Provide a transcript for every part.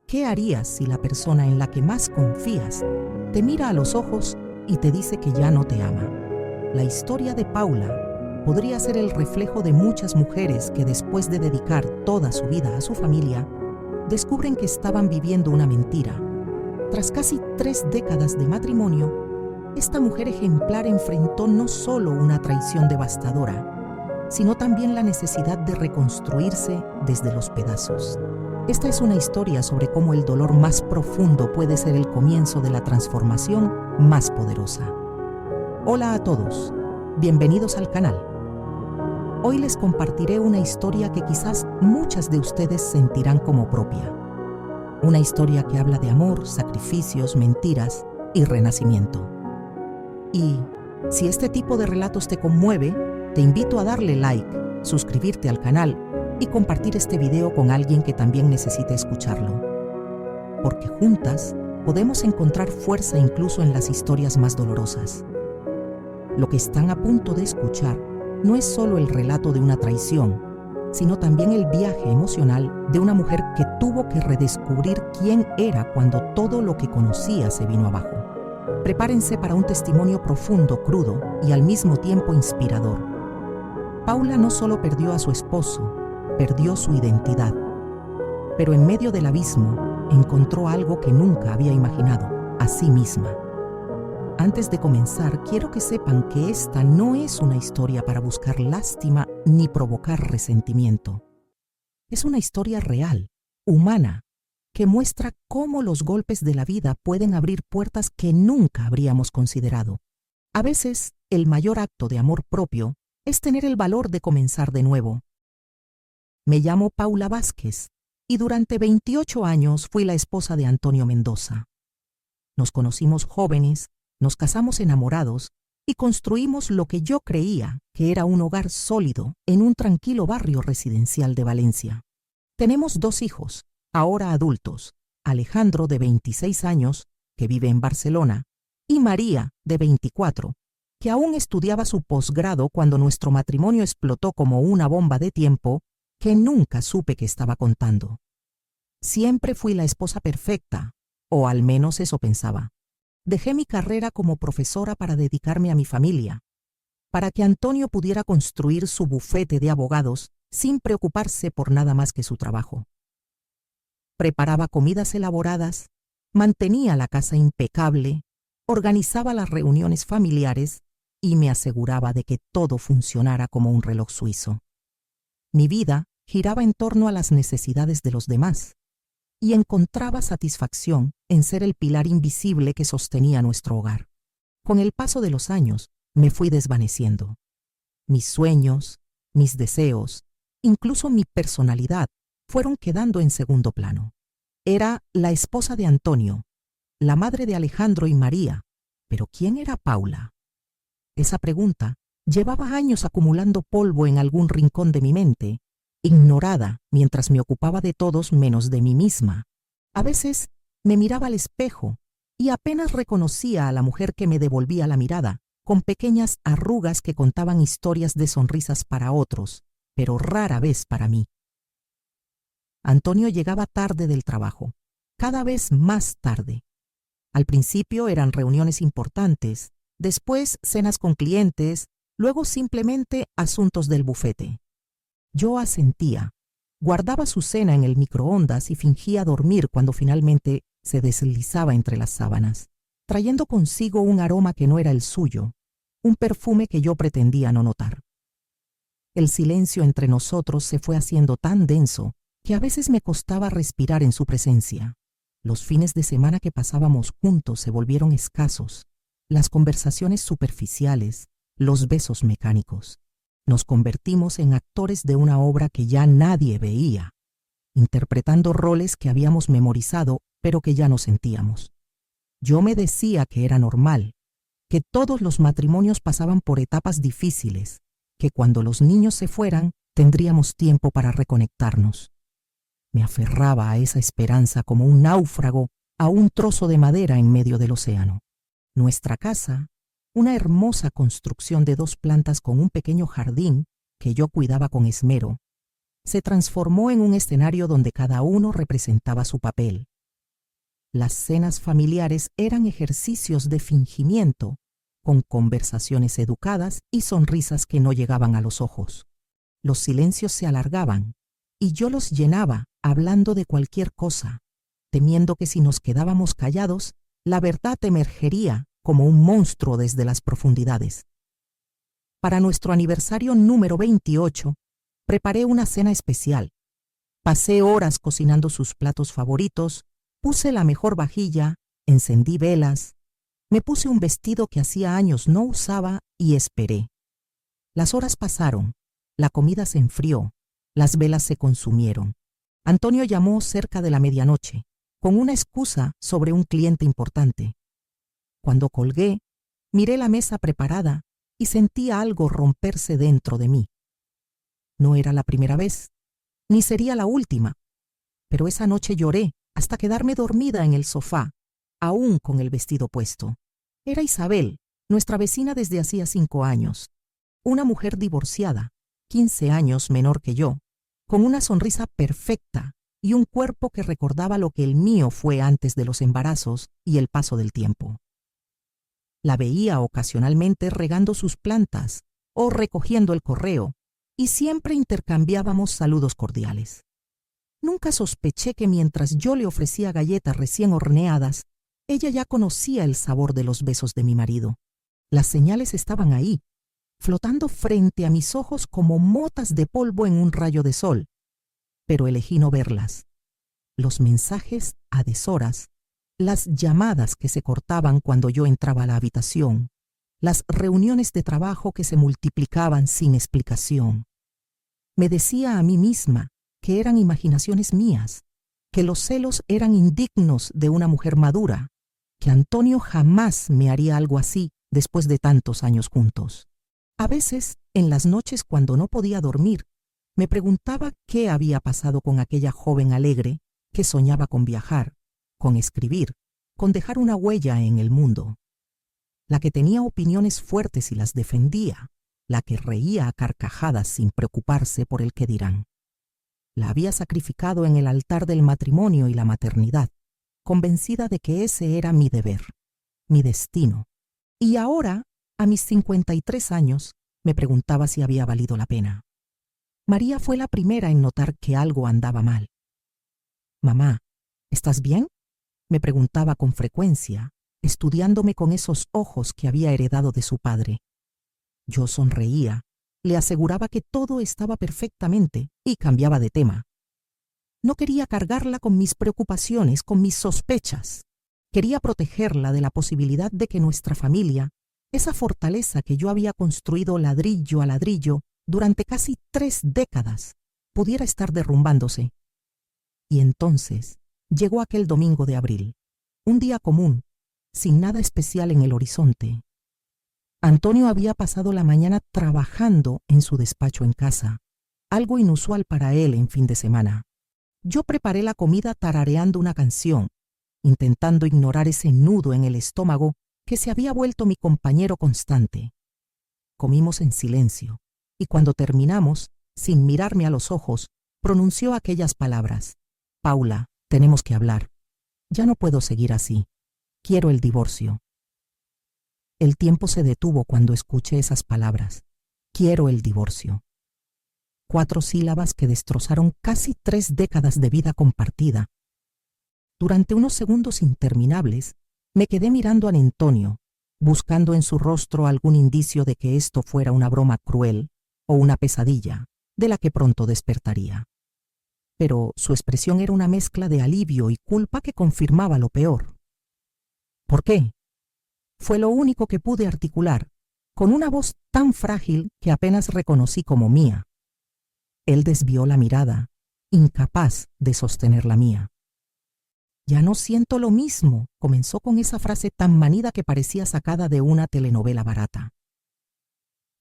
¿Qué harías si la persona en la que más confías te mira a los ojos y te dice que ya no te ama? La historia de Paula podría ser el reflejo de muchas mujeres que después de dedicar toda su vida a su familia, descubren que estaban viviendo una mentira. Tras casi 3 décadas de matrimonio, esta mujer ejemplar enfrentó no solo una traición devastadora, sino también la necesidad de reconstruirse desde los pedazos. Esta es una historia sobre cómo el dolor más profundo puede ser el comienzo de la transformación más poderosa. Hola a todos, bienvenidos al canal. Hoy les compartiré una historia que quizás muchas de ustedes sentirán como propia. Una historia que habla de amor, sacrificios, mentiras y renacimiento. Y si este tipo de relatos te conmueve, te invito a darle like, suscribirte al canal y compartir este video con alguien que también necesite escucharlo. Porque juntas podemos encontrar fuerza incluso en las historias más dolorosas. Lo que están a punto de escuchar no es solo el relato de una traición, sino también el viaje emocional de una mujer que tuvo que redescubrir quién era cuando todo lo que conocía se vino abajo. Prepárense para un testimonio profundo, crudo y al mismo tiempo inspirador. Paula no solo perdió a su esposo, perdió su identidad, pero en medio del abismo encontró algo que nunca había imaginado, a sí misma. Antes de comenzar, quiero que sepan que esta no es una historia para buscar lástima ni provocar resentimiento. Es una historia real, humana, que muestra cómo los golpes de la vida pueden abrir puertas que nunca habríamos considerado. A veces, el mayor acto de amor propio es tener el valor de comenzar de nuevo. Me llamo Paula Vázquez y durante 28 años fui la esposa de Antonio Mendoza. Nos conocimos jóvenes, nos casamos enamorados y construimos lo que yo creía que era un hogar sólido en un tranquilo barrio residencial de Valencia. Tenemos 2 hijos, ahora adultos, Alejandro de 26 años, que vive en Barcelona, y María de 24, que aún estudiaba su posgrado cuando nuestro matrimonio explotó como una bomba de tiempo que nunca supe que estaba contando. Siempre fui la esposa perfecta, o al menos eso pensaba. Dejé mi carrera como profesora para dedicarme a mi familia, para que Antonio pudiera construir su bufete de abogados sin preocuparse por nada más que su trabajo. Preparaba comidas elaboradas, mantenía la casa impecable, organizaba las reuniones familiares y me aseguraba de que todo funcionara como un reloj suizo. Mi vida giraba en torno a las necesidades de los demás y encontraba satisfacción en ser el pilar invisible que sostenía nuestro hogar. Con el paso de los años me fui desvaneciendo. Mis sueños, mis deseos, incluso mi personalidad fueron quedando en segundo plano. Era la esposa de Antonio, la madre de Alejandro y María, pero ¿quién era Paula? Esa pregunta llevaba años acumulando polvo en algún rincón de mi mente, ignorada mientras me ocupaba de todos menos de mí misma. A veces me miraba al espejo y apenas reconocía a la mujer que me devolvía la mirada, con pequeñas arrugas que contaban historias de sonrisas para otros, pero rara vez para mí. Antonio llegaba tarde del trabajo, cada vez más tarde. Al principio eran reuniones importantes, después cenas con clientes, luego simplemente asuntos del bufete. Yo asentía, guardaba su cena en el microondas y fingía dormir cuando finalmente se deslizaba entre las sábanas, trayendo consigo un aroma que no era el suyo, un perfume que yo pretendía no notar. El silencio entre nosotros se fue haciendo tan denso que a veces me costaba respirar en su presencia. Los fines de semana que pasábamos juntos se volvieron escasos, las conversaciones superficiales, los besos mecánicos. Nos convertimos en actores de una obra que ya nadie veía, interpretando roles que habíamos memorizado pero que ya no sentíamos. Yo me decía que era normal, que todos los matrimonios pasaban por etapas difíciles, que cuando los niños se fueran tendríamos tiempo para reconectarnos. Me aferraba a esa esperanza como un náufrago a un trozo de madera en medio del océano. Nuestra casa, una hermosa construcción de 2 plantas con un pequeño jardín que yo cuidaba con esmero, se transformó en un escenario donde cada uno representaba su papel, Las cenas familiares eran ejercicios de fingimiento, con conversaciones educadas y sonrisas que no llegaban a los ojos. Los silencios se alargaban, y yo los llenaba hablando de cualquier cosa, temiendo que si nos quedábamos callados, la verdad emergería como un monstruo desde las profundidades. Para nuestro aniversario número 28, preparé una cena especial. Pasé horas cocinando sus platos favoritos, puse la mejor vajilla, encendí velas, me puse un vestido que hacía años no usaba y esperé. Las horas pasaron, la comida se enfrió, las velas se consumieron. Antonio llamó cerca de la medianoche, con una excusa sobre un cliente importante. Cuando colgué, miré la mesa preparada y sentí algo romperse dentro de mí. No era la primera vez, ni sería la última, pero esa noche lloré hasta quedarme dormida en el sofá, aún con el vestido puesto. Era Isabel, nuestra vecina desde hacía 5 años, una mujer divorciada, 15 años menor que yo, con una sonrisa perfecta y un cuerpo que recordaba lo que el mío fue antes de los embarazos y el paso del tiempo. La veía ocasionalmente regando sus plantas o recogiendo el correo, y siempre intercambiábamos saludos cordiales. Nunca sospeché que mientras yo le ofrecía galletas recién horneadas, ella ya conocía el sabor de los besos de mi marido. Las señales estaban ahí, flotando frente a mis ojos como motas de polvo en un rayo de sol, pero elegí no verlas. Los mensajes a deshoras, las llamadas que se cortaban cuando yo entraba a la habitación, las reuniones de trabajo que se multiplicaban sin explicación. Me decía a mí misma que eran imaginaciones mías, que los celos eran indignos de una mujer madura, que Antonio jamás me haría algo así después de tantos años juntos. A veces, en las noches cuando no podía dormir, me preguntaba qué había pasado con aquella joven alegre que soñaba con viajar, con escribir, con dejar una huella en el mundo. La que tenía opiniones fuertes y las defendía, la que reía a carcajadas sin preocuparse por el qué dirán. La había sacrificado en el altar del matrimonio y la maternidad, convencida de que ese era mi deber, mi destino. Y ahora, a mis 53 años, me preguntaba si había valido la pena. María fue la primera en notar que algo andaba mal. «Mamá, ¿estás bien?», me preguntaba con frecuencia, estudiándome con esos ojos que había heredado de su padre. Yo sonreía, le aseguraba que todo estaba perfectamente y cambiaba de tema. No quería cargarla con mis preocupaciones, con mis sospechas. Quería protegerla de la posibilidad de que nuestra familia, esa fortaleza que yo había construido ladrillo a ladrillo durante casi 3 décadas, pudiera estar derrumbándose. Y entonces llegó aquel domingo de abril, un día común, sin nada especial en el horizonte. Antonio había pasado la mañana trabajando en su despacho en casa, algo inusual para él en fin de semana. Yo preparé la comida tarareando una canción, intentando ignorar ese nudo en el estómago que se había vuelto mi compañero constante. Comimos en silencio, y cuando terminamos, sin mirarme a los ojos, pronunció aquellas palabras: «Paula, tenemos que hablar. Ya no puedo seguir así. Quiero el divorcio». El tiempo se detuvo cuando escuché esas palabras. Quiero el divorcio. 4 sílabas que destrozaron casi 3 décadas de vida compartida. Durante unos segundos interminables, me quedé mirando a Antonio, buscando en su rostro algún indicio de que esto fuera una broma cruel o una pesadilla de la que pronto despertaría. Pero su expresión era una mezcla de alivio y culpa que confirmaba lo peor. ¿Por qué? Fue lo único que pude articular, con una voz tan frágil que apenas reconocí como mía. Él desvió la mirada, incapaz de sostener la mía. «Ya no siento lo mismo», comenzó con esa frase tan manida que parecía sacada de una telenovela barata.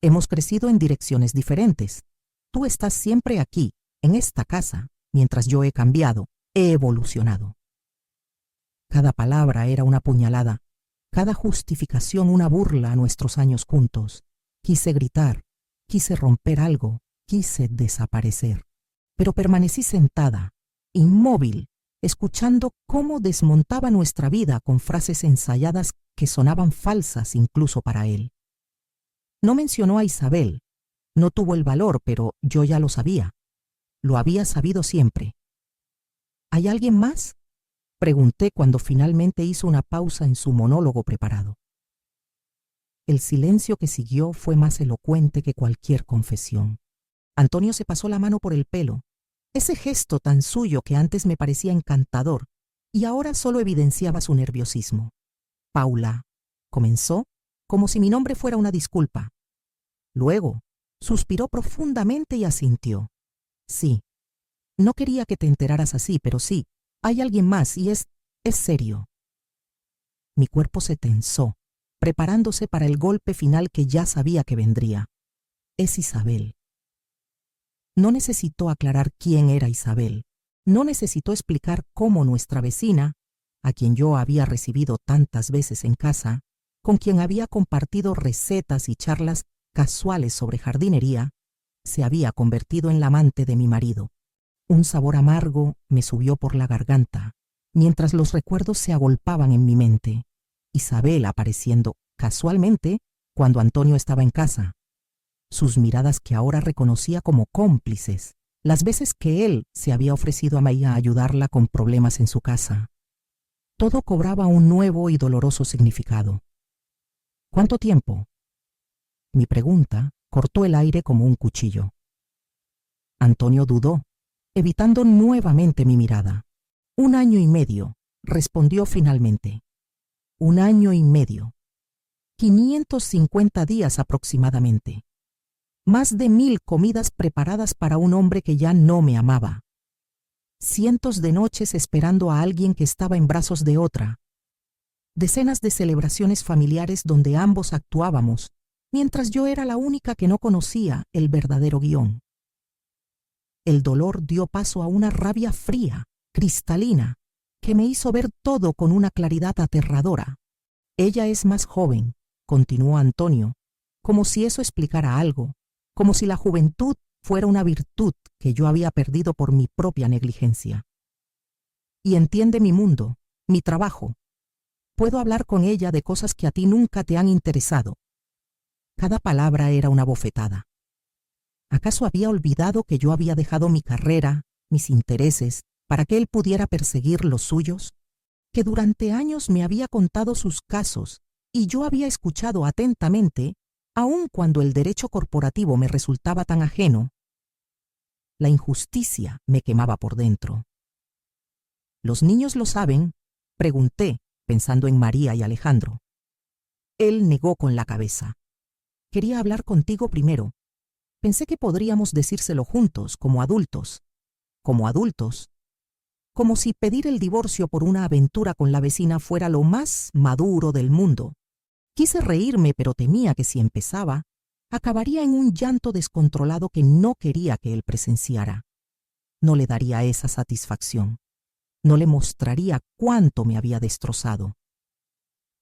«Hemos crecido en direcciones diferentes. Tú estás siempre aquí, en esta casa, mientras yo he cambiado, he evolucionado». Cada palabra era una puñalada, cada justificación una burla a nuestros años juntos. Quise gritar, quise romper algo, quise desaparecer. Pero permanecí sentada, inmóvil, escuchando cómo desmontaba nuestra vida con frases ensayadas que sonaban falsas incluso para él. No mencionó a Isabel, no tuvo el valor, pero yo ya lo sabía. Lo había sabido siempre. ¿Hay alguien más?, pregunté cuando finalmente hizo una pausa en su monólogo preparado. El silencio que siguió fue más elocuente que cualquier confesión. Antonio se pasó la mano por el pelo, ese gesto tan suyo que antes me parecía encantador y ahora solo evidenciaba su nerviosismo. Paula, comenzó, como si mi nombre fuera una disculpa. Luego, suspiró profundamente y asintió. Sí, no quería que te enteraras así, pero sí, hay alguien más y es serio. Mi cuerpo se tensó, preparándose para el golpe final que ya sabía que vendría. Es Isabel. No necesitó aclarar quién era Isabel. No necesitó explicar cómo nuestra vecina, a quien yo había recibido tantas veces en casa, con quien había compartido recetas y charlas casuales sobre jardinería, se había convertido en la amante de mi marido. Un sabor amargo me subió por la garganta, mientras los recuerdos se agolpaban en mi mente. Isabel apareciendo casualmente cuando Antonio estaba en casa. Sus miradas que ahora reconocía como cómplices, las veces que él se había ofrecido a María a ayudarla con problemas en su casa. Todo cobraba un nuevo y doloroso significado. ¿Cuánto tiempo? Mi pregunta cortó el aire como un cuchillo. Antonio dudó, evitando nuevamente mi mirada. 1 año y medio, respondió finalmente. 1 año y medio. 550 días aproximadamente. Más de 1000 comidas preparadas para un hombre que ya no me amaba. Cientos de noches esperando a alguien que estaba en brazos de otra. Decenas de celebraciones familiares donde ambos actuábamos, mientras yo era la única que no conocía el verdadero guión. El dolor dio paso a una rabia fría, cristalina, que me hizo ver todo con una claridad aterradora. Ella es más joven, continuó Antonio, como si eso explicara algo, como si la juventud fuera una virtud que yo había perdido por mi propia negligencia. Y entiende mi mundo, mi trabajo. Puedo hablar con ella de cosas que a ti nunca te han interesado. Cada palabra era una bofetada. ¿Acaso había olvidado que yo había dejado mi carrera, mis intereses, para que él pudiera perseguir los suyos? Que durante años me había contado sus casos y yo había escuchado atentamente, aun cuando el derecho corporativo me resultaba tan ajeno. La injusticia me quemaba por dentro. ¿Los niños lo saben?, pregunté, pensando en María y Alejandro. Él negó con la cabeza. Quería hablar contigo primero. Pensé que podríamos decírselo juntos, como adultos. Como adultos. Como si pedir el divorcio por una aventura con la vecina fuera lo más maduro del mundo. Quise reírme, pero temía que si empezaba, acabaría en un llanto descontrolado que no quería que él presenciara. No le daría esa satisfacción. No le mostraría cuánto me había destrozado.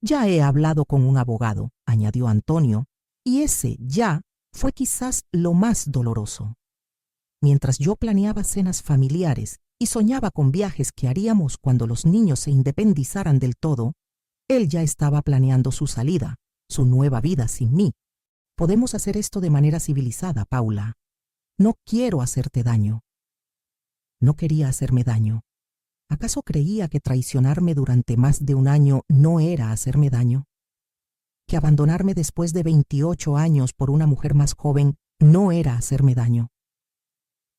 Ya he hablado con un abogado, añadió Antonio, y ese ya fue quizás lo más doloroso. Mientras yo planeaba cenas familiares y soñaba con viajes que haríamos cuando los niños se independizaran del todo, él ya estaba planeando su salida, su nueva vida sin mí. Podemos hacer esto de manera civilizada, Paula. No quiero hacerte daño. No quería hacerme daño. ¿Acaso creía que traicionarme durante más de 1 año no era hacerme daño? ¿Que abandonarme después de 28 años por una mujer más joven no era hacerme daño?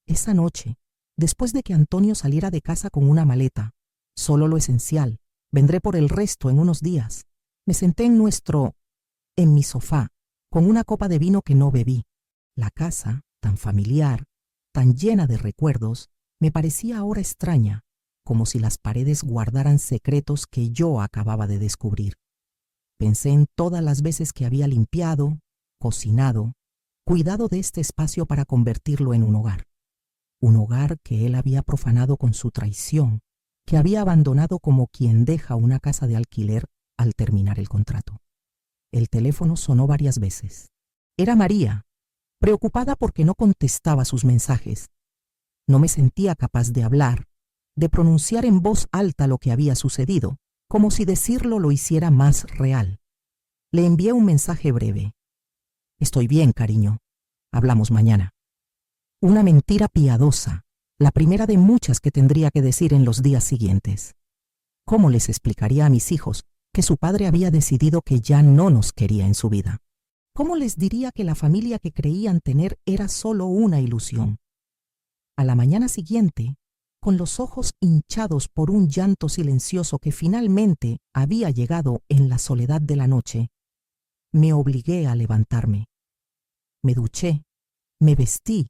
Esa noche, después de que Antonio saliera de casa con una maleta, solo lo esencial, vendré por el resto en unos días, me senté en mi sofá, con una copa de vino que no bebí. La casa, tan familiar, tan llena de recuerdos, me parecía ahora extraña, como si las paredes guardaran secretos que yo acababa de descubrir. Pensé en todas las veces que había limpiado, cocinado, cuidado de este espacio para convertirlo en un hogar que él había profanado con su traición, que había abandonado como quien deja una casa de alquiler al terminar el contrato. El teléfono sonó varias veces. Era María, preocupada porque no contestaba sus mensajes. No me sentía capaz de hablar, de pronunciar en voz alta lo que había sucedido, como si decirlo lo hiciera más real. Le envié un mensaje breve. Estoy bien, cariño. Hablamos mañana. Una mentira piadosa, la primera de muchas que tendría que decir en los días siguientes. ¿Cómo les explicaría a mis hijos que su padre había decidido que ya no nos quería en su vida? ¿Cómo les diría que la familia que creían tener era solo una ilusión? A la mañana siguiente, con los ojos hinchados por un llanto silencioso que finalmente había llegado en la soledad de la noche, me obligué a levantarme. Me duché, me vestí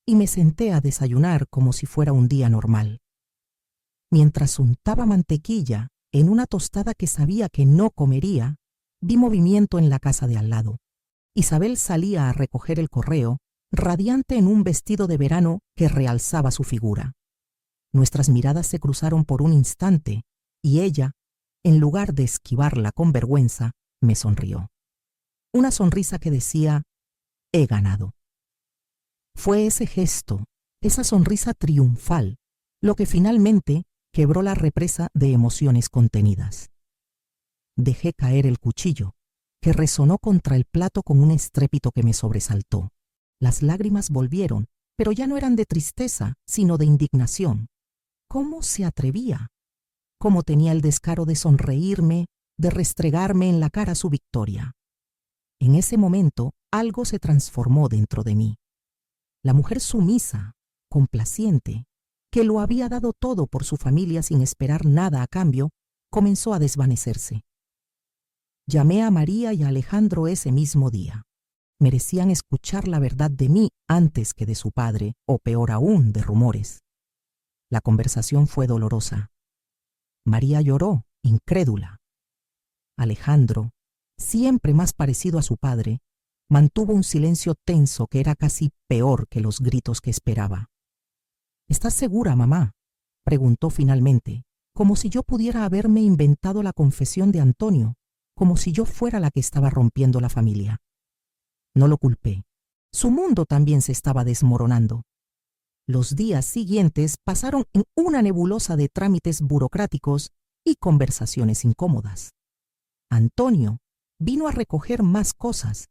y me senté a desayunar como si fuera un día normal. Mientras untaba mantequilla en una tostada que sabía que no comería, vi movimiento en la casa de al lado. Isabel salía a recoger el correo, radiante en un vestido de verano que realzaba su figura. Nuestras miradas se cruzaron por un instante y ella, en lugar de esquivarla con vergüenza, me sonrió. Una sonrisa que decía, he ganado. Fue ese gesto, esa sonrisa triunfal, lo que finalmente quebró la represa de emociones contenidas. Dejé caer el cuchillo, que resonó contra el plato con un estrépito que me sobresaltó. Las lágrimas volvieron, pero ya no eran de tristeza, sino de indignación. ¿Cómo se atrevía? ¿Cómo tenía el descaro de sonreírme, de restregarme en la cara su victoria? En ese momento, algo se transformó dentro de mí. La mujer sumisa, complaciente, que lo había dado todo por su familia sin esperar nada a cambio, comenzó a desvanecerse. Llamé a María y a Alejandro ese mismo día. Merecían escuchar la verdad de mí antes que de su padre, o peor aún, de rumores. La conversación fue dolorosa. María lloró, incrédula. Alejandro, siempre más parecido a su padre, mantuvo un silencio tenso que era casi peor que los gritos que esperaba. ¿Estás segura, mamá?, preguntó finalmente, como si yo pudiera haberme inventado la confesión de Antonio, como si yo fuera la que estaba rompiendo la familia. No lo culpé. Su mundo también se estaba desmoronando. Los días siguientes pasaron en una nebulosa de trámites burocráticos y conversaciones incómodas. Antonio vino a recoger más cosas,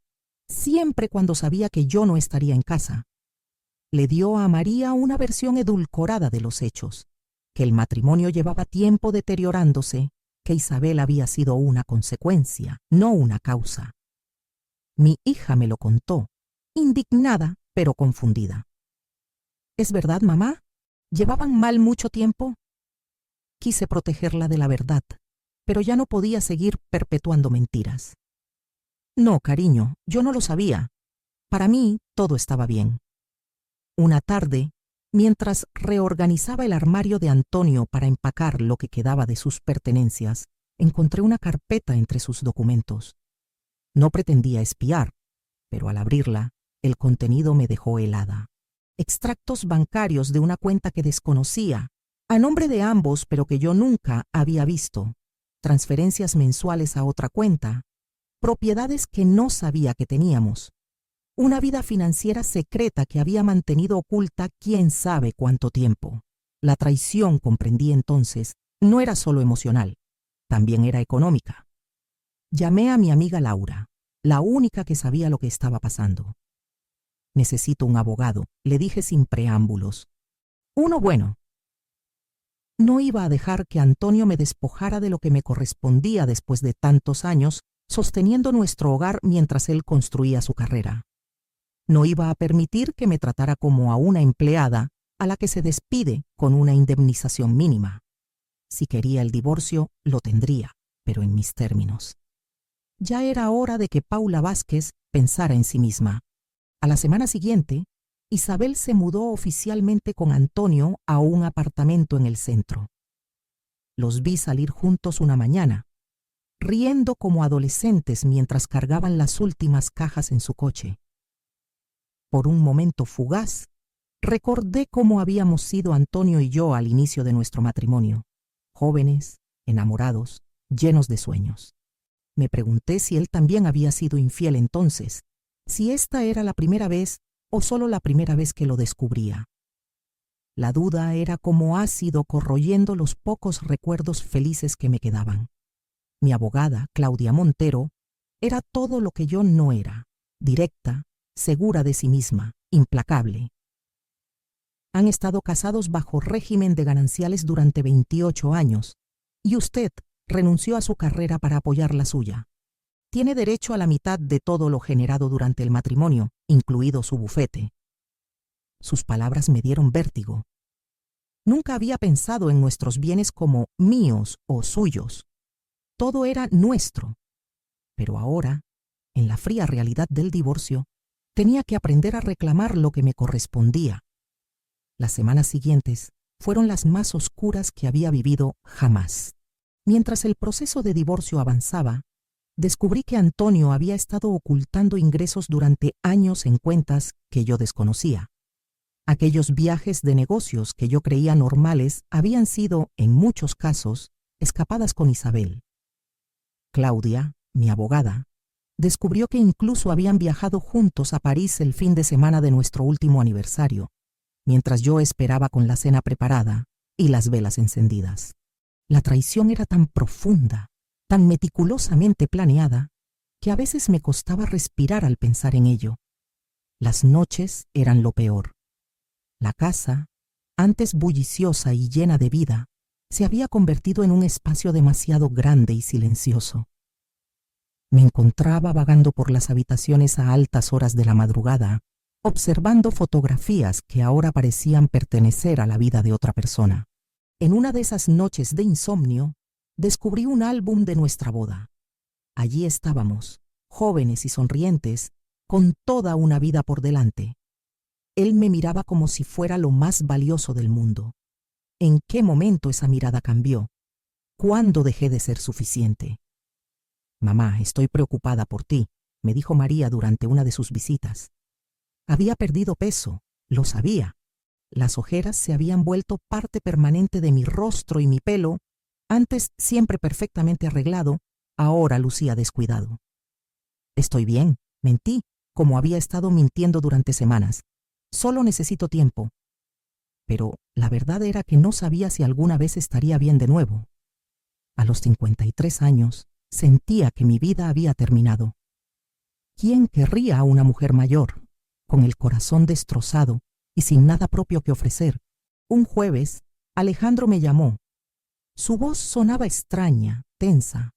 siempre cuando sabía que yo no estaría en casa. Le dio a María una versión edulcorada de los hechos, que el matrimonio llevaba tiempo deteriorándose, que Isabel había sido una consecuencia, no una causa. Mi hija me lo contó, indignada pero confundida. ¿Es verdad, mamá? ¿Llevaban mal mucho tiempo? Quise protegerla de la verdad, pero ya no podía seguir perpetuando mentiras. No, cariño, yo no lo sabía. Para mí todo estaba bien. Una tarde, mientras reorganizaba el armario de Antonio para empacar lo que quedaba de sus pertenencias, encontré una carpeta entre sus documentos. No pretendía espiar, pero al abrirla, el contenido me dejó helada. Extractos bancarios de una cuenta que desconocía, a nombre de ambos pero que yo nunca había visto, transferencias mensuales a otra cuenta, propiedades que no sabía que teníamos, una vida financiera secreta que había mantenido oculta quién sabe cuánto tiempo. La traición, comprendí entonces, no era solo emocional, también era económica. Llamé a mi amiga Laura, la única que sabía lo que estaba pasando. Necesito un abogado, le dije sin preámbulos. Uno bueno. No iba a dejar que Antonio me despojara de lo que me correspondía después de tantos años, sosteniendo nuestro hogar mientras él construía su carrera. No iba a permitir que me tratara como a una empleada a la que se despide con una indemnización mínima. Si quería el divorcio, lo tendría, pero en mis términos. Ya era hora de que Paula Vázquez pensara en sí misma. A la semana siguiente, Isabel se mudó oficialmente con Antonio a un apartamento en el centro. Los vi salir juntos una mañana, riendo como adolescentes mientras cargaban las últimas cajas en su coche. Por un momento fugaz, recordé cómo habíamos sido Antonio y yo al inicio de nuestro matrimonio, jóvenes, enamorados, llenos de sueños. Me pregunté si él también había sido infiel entonces, si esta era la primera vez o solo la primera vez que lo descubría. La duda era como ácido corroyendo los pocos recuerdos felices que me quedaban. Mi abogada, Claudia Montero, era todo lo que yo no era: directa, segura de sí misma, implacable. Han estado casados bajo régimen de gananciales durante 28 años, y usted renunció a su carrera para apoyar la suya. Tiene derecho a la mitad de todo lo generado durante el matrimonio, incluido su bufete. Sus palabras me dieron vértigo. Nunca había pensado en nuestros bienes como míos o suyos. Todo era nuestro. Pero ahora, en la fría realidad del divorcio, tenía que aprender a reclamar lo que me correspondía. Las semanas siguientes fueron las más oscuras que había vivido jamás. Mientras el proceso de divorcio avanzaba, descubrí que Antonio había estado ocultando ingresos durante años en cuentas que yo desconocía. Aquellos viajes de negocios que yo creía normales habían sido, en muchos casos, escapadas con Isabel. Claudia, mi abogada, descubrió que incluso habían viajado juntos a París el fin de semana de nuestro último aniversario, mientras yo esperaba con la cena preparada y las velas encendidas. La traición era tan profunda, tan meticulosamente planeada, que a veces me costaba respirar al pensar en ello. Las noches eran lo peor. La casa, antes bulliciosa y llena de vida, se había convertido en un espacio demasiado grande y silencioso. Me encontraba vagando por las habitaciones a altas horas de la madrugada, observando fotografías que ahora parecían pertenecer a la vida de otra persona. En una de esas noches de insomnio, descubrí un álbum de nuestra boda. Allí estábamos, jóvenes y sonrientes, con toda una vida por delante. Él me miraba como si fuera lo más valioso del mundo. ¿En qué momento esa mirada cambió? ¿Cuándo dejé de ser suficiente? «Mamá, estoy preocupada por ti», me dijo María durante una de sus visitas. Había perdido peso, lo sabía. Las ojeras se habían vuelto parte permanente de mi rostro y mi pelo, antes siempre perfectamente arreglado, ahora lucía descuidado. «Estoy bien», mentí, como había estado mintiendo durante semanas. «Solo necesito tiempo». Pero la verdad era que no sabía si alguna vez estaría bien de nuevo. A los 53 años, sentía que mi vida había terminado. ¿Quién querría a una mujer mayor, con el corazón destrozado y sin nada propio que ofrecer? Un jueves, Alejandro me llamó. Su voz sonaba extraña, tensa.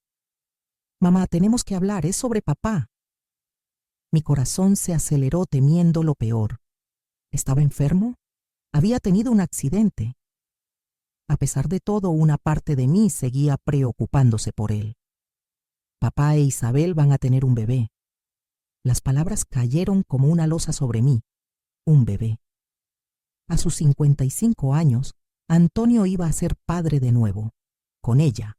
«Mamá, tenemos que hablar, es sobre papá». Mi corazón se aceleró temiendo lo peor. ¿Estaba enfermo? ¿Había tenido un accidente? A pesar de todo, una parte de mí seguía preocupándose por él. «Papá e Isabel van a tener un bebé». Las palabras cayeron como una losa sobre mí. Un bebé. A sus 55 años, Antonio iba a ser padre de nuevo, con ella,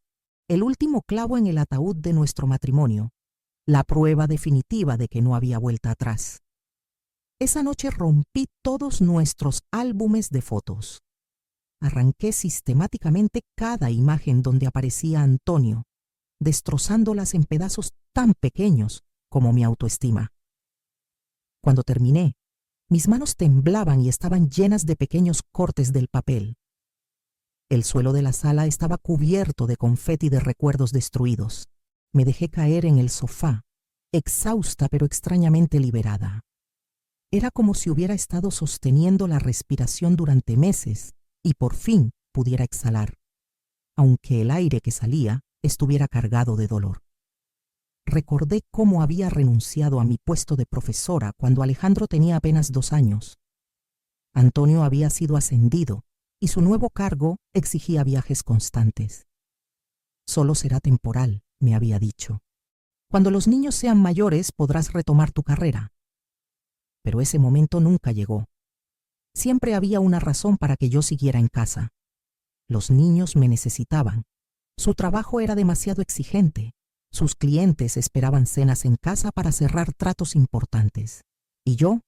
el último clavo en el ataúd de nuestro matrimonio, la prueba definitiva de que no había vuelta atrás. Esa noche rompí todos nuestros álbumes de fotos. Arranqué sistemáticamente cada imagen donde aparecía Antonio, destrozándolas en pedazos tan pequeños como mi autoestima. Cuando terminé, mis manos temblaban y estaban llenas de pequeños cortes del papel. El suelo de la sala estaba cubierto de confeti de recuerdos destruidos. Me dejé caer en el sofá, exhausta pero extrañamente liberada. Era como si hubiera estado sosteniendo la respiración durante meses y por fin pudiera exhalar, aunque el aire que salía estuviera cargado de dolor. Recordé cómo había renunciado a mi puesto de profesora cuando Alejandro tenía apenas 2 años. Antonio había sido ascendido y su nuevo cargo exigía viajes constantes. «Solo será temporal», me había dicho. «Cuando los niños sean mayores podrás retomar tu carrera». Pero ese momento nunca llegó. Siempre había una razón para que yo siguiera en casa. Los niños me necesitaban. Su trabajo era demasiado exigente. Sus clientes esperaban cenas en casa para cerrar tratos importantes. Y yo,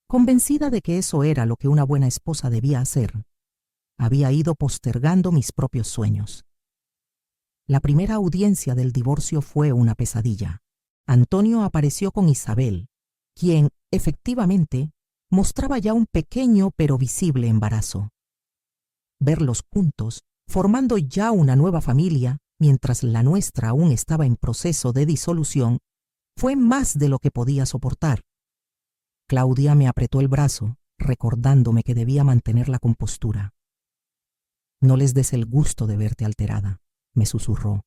convencida de que eso era lo que una buena esposa debía hacer, había ido postergando mis propios sueños. La primera audiencia del divorcio fue una pesadilla. Antonio apareció con Isabel, quien, efectivamente, mostraba ya un pequeño pero visible embarazo. verlos juntos, formando ya una nueva familia, mientras la nuestra aún estaba en proceso de disolución, fue más de lo que podía soportar. Claudia me apretó el brazo, recordándome que debía mantener la compostura. «No les des el gusto de verte alterada», me susurró.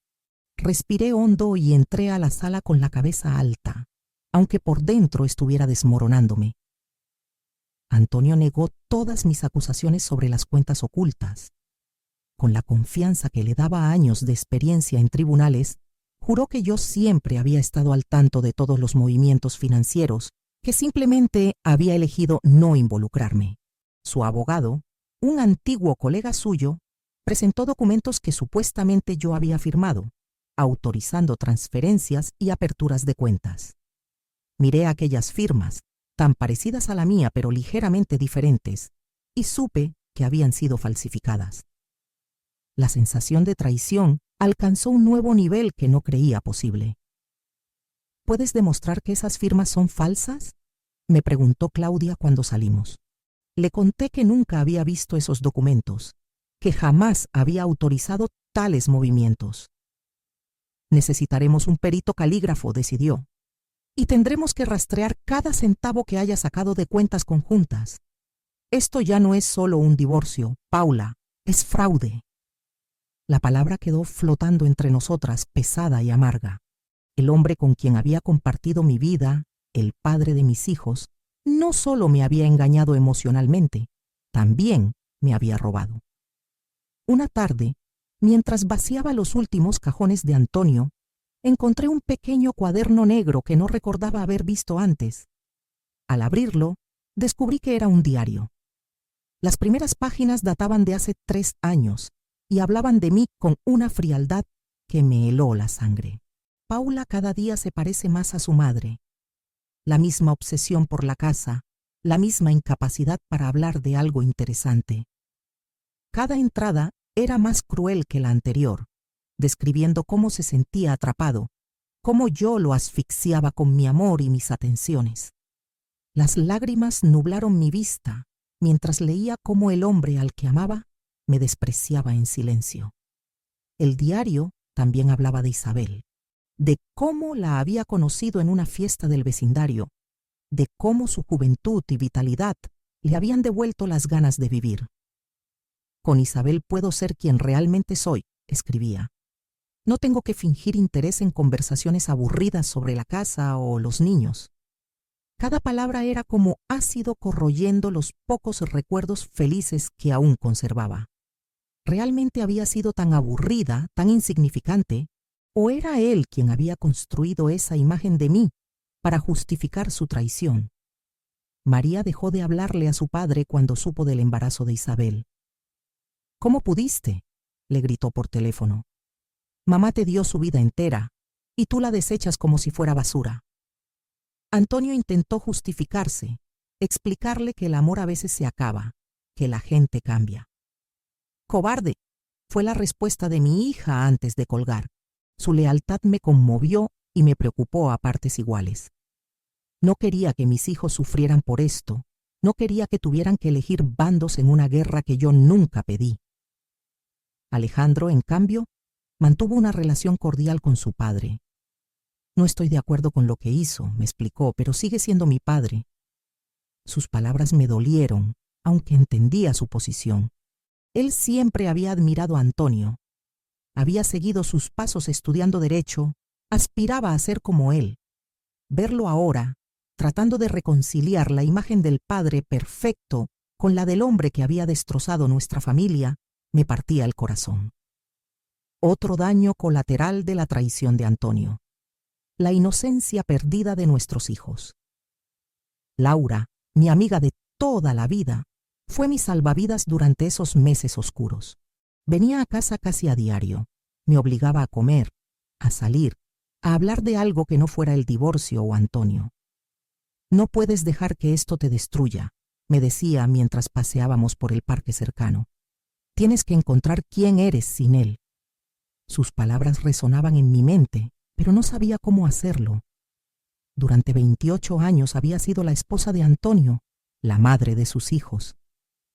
Respiré hondo y entré a la sala con la cabeza alta, aunque por dentro estuviera desmoronándome. Antonio negó todas mis acusaciones sobre las cuentas ocultas. Con la confianza que le daba años de experiencia en tribunales, juró que yo siempre había estado al tanto de todos los movimientos financieros, que simplemente había elegido no involucrarme. Su abogado, un antiguo colega suyo, presentó documentos que supuestamente yo había firmado, autorizando transferencias y aperturas de cuentas. Miré aquellas firmas, tan parecidas a la mía pero ligeramente diferentes, y supe que habían sido falsificadas. La sensación de traición alcanzó un nuevo nivel que no creía posible. ¿Puedes demostrar que esas firmas son falsas?, me preguntó Claudia cuando salimos. Le conté que nunca había visto esos documentos, que jamás había autorizado tales movimientos. Necesitaremos un perito calígrafo, decidió, y tendremos que rastrear cada centavo que haya sacado de cuentas conjuntas. Esto ya no es solo un divorcio, Paula, es fraude. La palabra quedó flotando entre nosotras, pesada y amarga. El hombre con quien había compartido mi vida, el padre de mis hijos, no solo me había engañado emocionalmente, también me había robado. Una tarde, mientras vaciaba los últimos cajones de Antonio, encontré un pequeño cuaderno negro que no recordaba haber visto antes. Al abrirlo, descubrí que era un diario. Las primeras páginas databan de hace 3 años y hablaban de mí con una frialdad que me heló la sangre. Paula cada día se parece más a su madre. La misma obsesión por la casa, la misma incapacidad para hablar de algo interesante. Cada entrada era más cruel que la anterior, describiendo cómo se sentía atrapado, cómo yo lo asfixiaba con mi amor y mis atenciones. Las lágrimas nublaron mi vista mientras leía cómo el hombre al que amaba me despreciaba en silencio. El diario también hablaba de Isabel, de cómo la había conocido en una fiesta del vecindario, de cómo su juventud y vitalidad le habían devuelto las ganas de vivir. «Con Isabel puedo ser quien realmente soy», escribía. «No tengo que fingir interés en conversaciones aburridas sobre la casa o los niños». Cada palabra era como ácido corroyendo los pocos recuerdos felices que aún conservaba. ¿Realmente había sido tan aburrida, tan insignificante? ¿O era él quien había construido esa imagen de mí para justificar su traición? María dejó de hablarle a su padre cuando supo del embarazo de Isabel. «¿Cómo pudiste?», le gritó por teléfono. «Mamá te dio su vida entera y tú la desechas como si fuera basura». Antonio intentó justificarse, explicarle que el amor a veces se acaba, que la gente cambia. «Cobarde», fue la respuesta de mi hija antes de colgar. Su lealtad me conmovió y me preocupó a partes iguales. No quería que mis hijos sufrieran por esto, no quería que tuvieran que elegir bandos en una guerra que yo nunca pedí. Alejandro, en cambio, mantuvo una relación cordial con su padre. «No estoy de acuerdo con lo que hizo», me explicó, «pero sigue siendo mi padre». Sus palabras me dolieron, aunque entendía su posición. Él siempre había admirado a Antonio. Había seguido sus pasos estudiando derecho, aspiraba a ser como él. Verlo ahora, tratando de reconciliar la imagen del padre perfecto con la del hombre que había destrozado nuestra familia, me partía el corazón. Otro daño colateral de la traición de Antonio. La inocencia perdida de nuestros hijos. Laura, mi amiga de toda la vida, fue mi salvavidas durante esos meses oscuros. Venía a casa casi a diario. Me obligaba a comer, a salir, a hablar de algo que no fuera el divorcio o Antonio. «No puedes dejar que esto te destruya», me decía mientras paseábamos por el parque cercano. «Tienes que encontrar quién eres sin él». Sus palabras resonaban en mi mente, pero no sabía cómo hacerlo. Durante 28 años había sido la esposa de Antonio, la madre de sus hijos.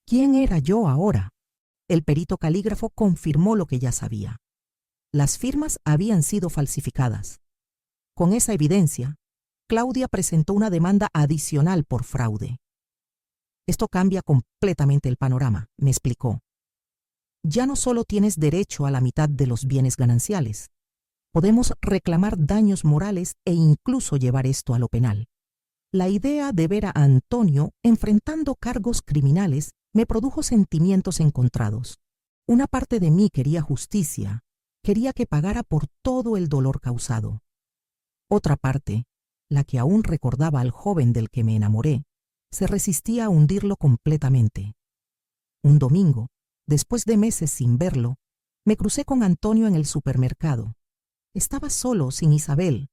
¿Quién era yo ahora? El perito calígrafo confirmó lo que ya sabía. Las firmas habían sido falsificadas. Con esa evidencia, Claudia presentó una demanda adicional por fraude. Esto cambia completamente el panorama, me explicó. Ya no solo tienes derecho a la mitad de los bienes gananciales, podemos reclamar daños morales e incluso llevar esto a lo penal. La idea de ver a Antonio enfrentando cargos criminales me produjo sentimientos encontrados. Una parte de mí quería justicia, quería que pagara por todo el dolor causado. Otra parte, la que aún recordaba al joven del que me enamoré, se resistía a hundirlo completamente. Un domingo, después de meses sin verlo, me crucé con Antonio en el supermercado. Estaba solo, sin Isabel,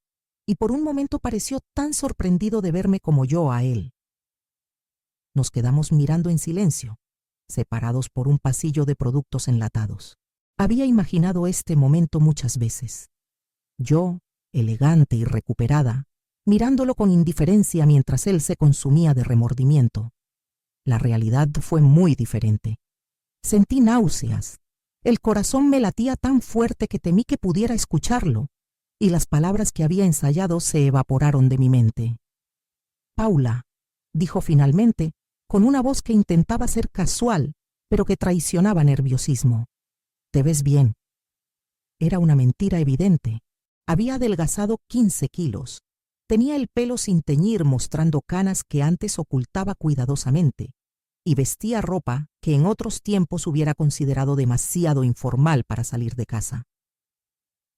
y por un momento pareció tan sorprendido de verme como yo a él. Nos quedamos mirando en silencio, separados por un pasillo de productos enlatados. Había imaginado este momento muchas veces. Yo, elegante y recuperada, mirándolo con indiferencia mientras él se consumía de remordimiento. La realidad fue muy diferente. Sentí náuseas. El corazón me latía tan fuerte que temí que pudiera escucharlo, y las palabras que había ensayado se evaporaron de mi mente. Paula, dijo finalmente, con una voz que intentaba ser casual, pero que traicionaba nerviosismo. Te ves bien. Era una mentira evidente. Había adelgazado 15 kilos. Tenía el pelo sin teñir mostrando canas que antes ocultaba cuidadosamente, y vestía ropa que en otros tiempos hubiera considerado demasiado informal para salir de casa.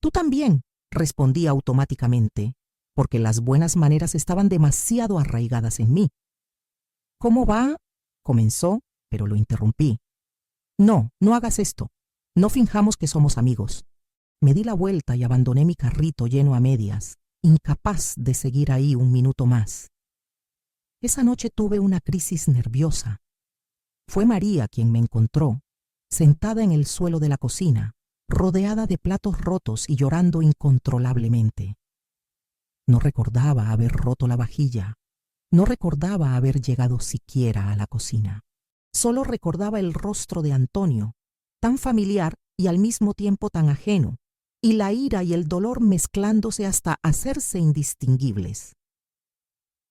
Tú también, respondí automáticamente, porque las buenas maneras estaban demasiado arraigadas en mí. ¿Cómo va? Comenzó, pero lo interrumpí. No, no hagas esto. No finjamos que somos amigos. Me di la vuelta y abandoné mi carrito lleno a medias, incapaz de seguir ahí un minuto más. Esa noche tuve una crisis nerviosa. Fue María quien me encontró, sentada en el suelo de la cocina, rodeada de platos rotos y llorando incontrolablemente. No recordaba haber roto la vajilla, no recordaba haber llegado siquiera a la cocina. Solo recordaba el rostro de Antonio, tan familiar y al mismo tiempo tan ajeno, y la ira y el dolor mezclándose hasta hacerse indistinguibles.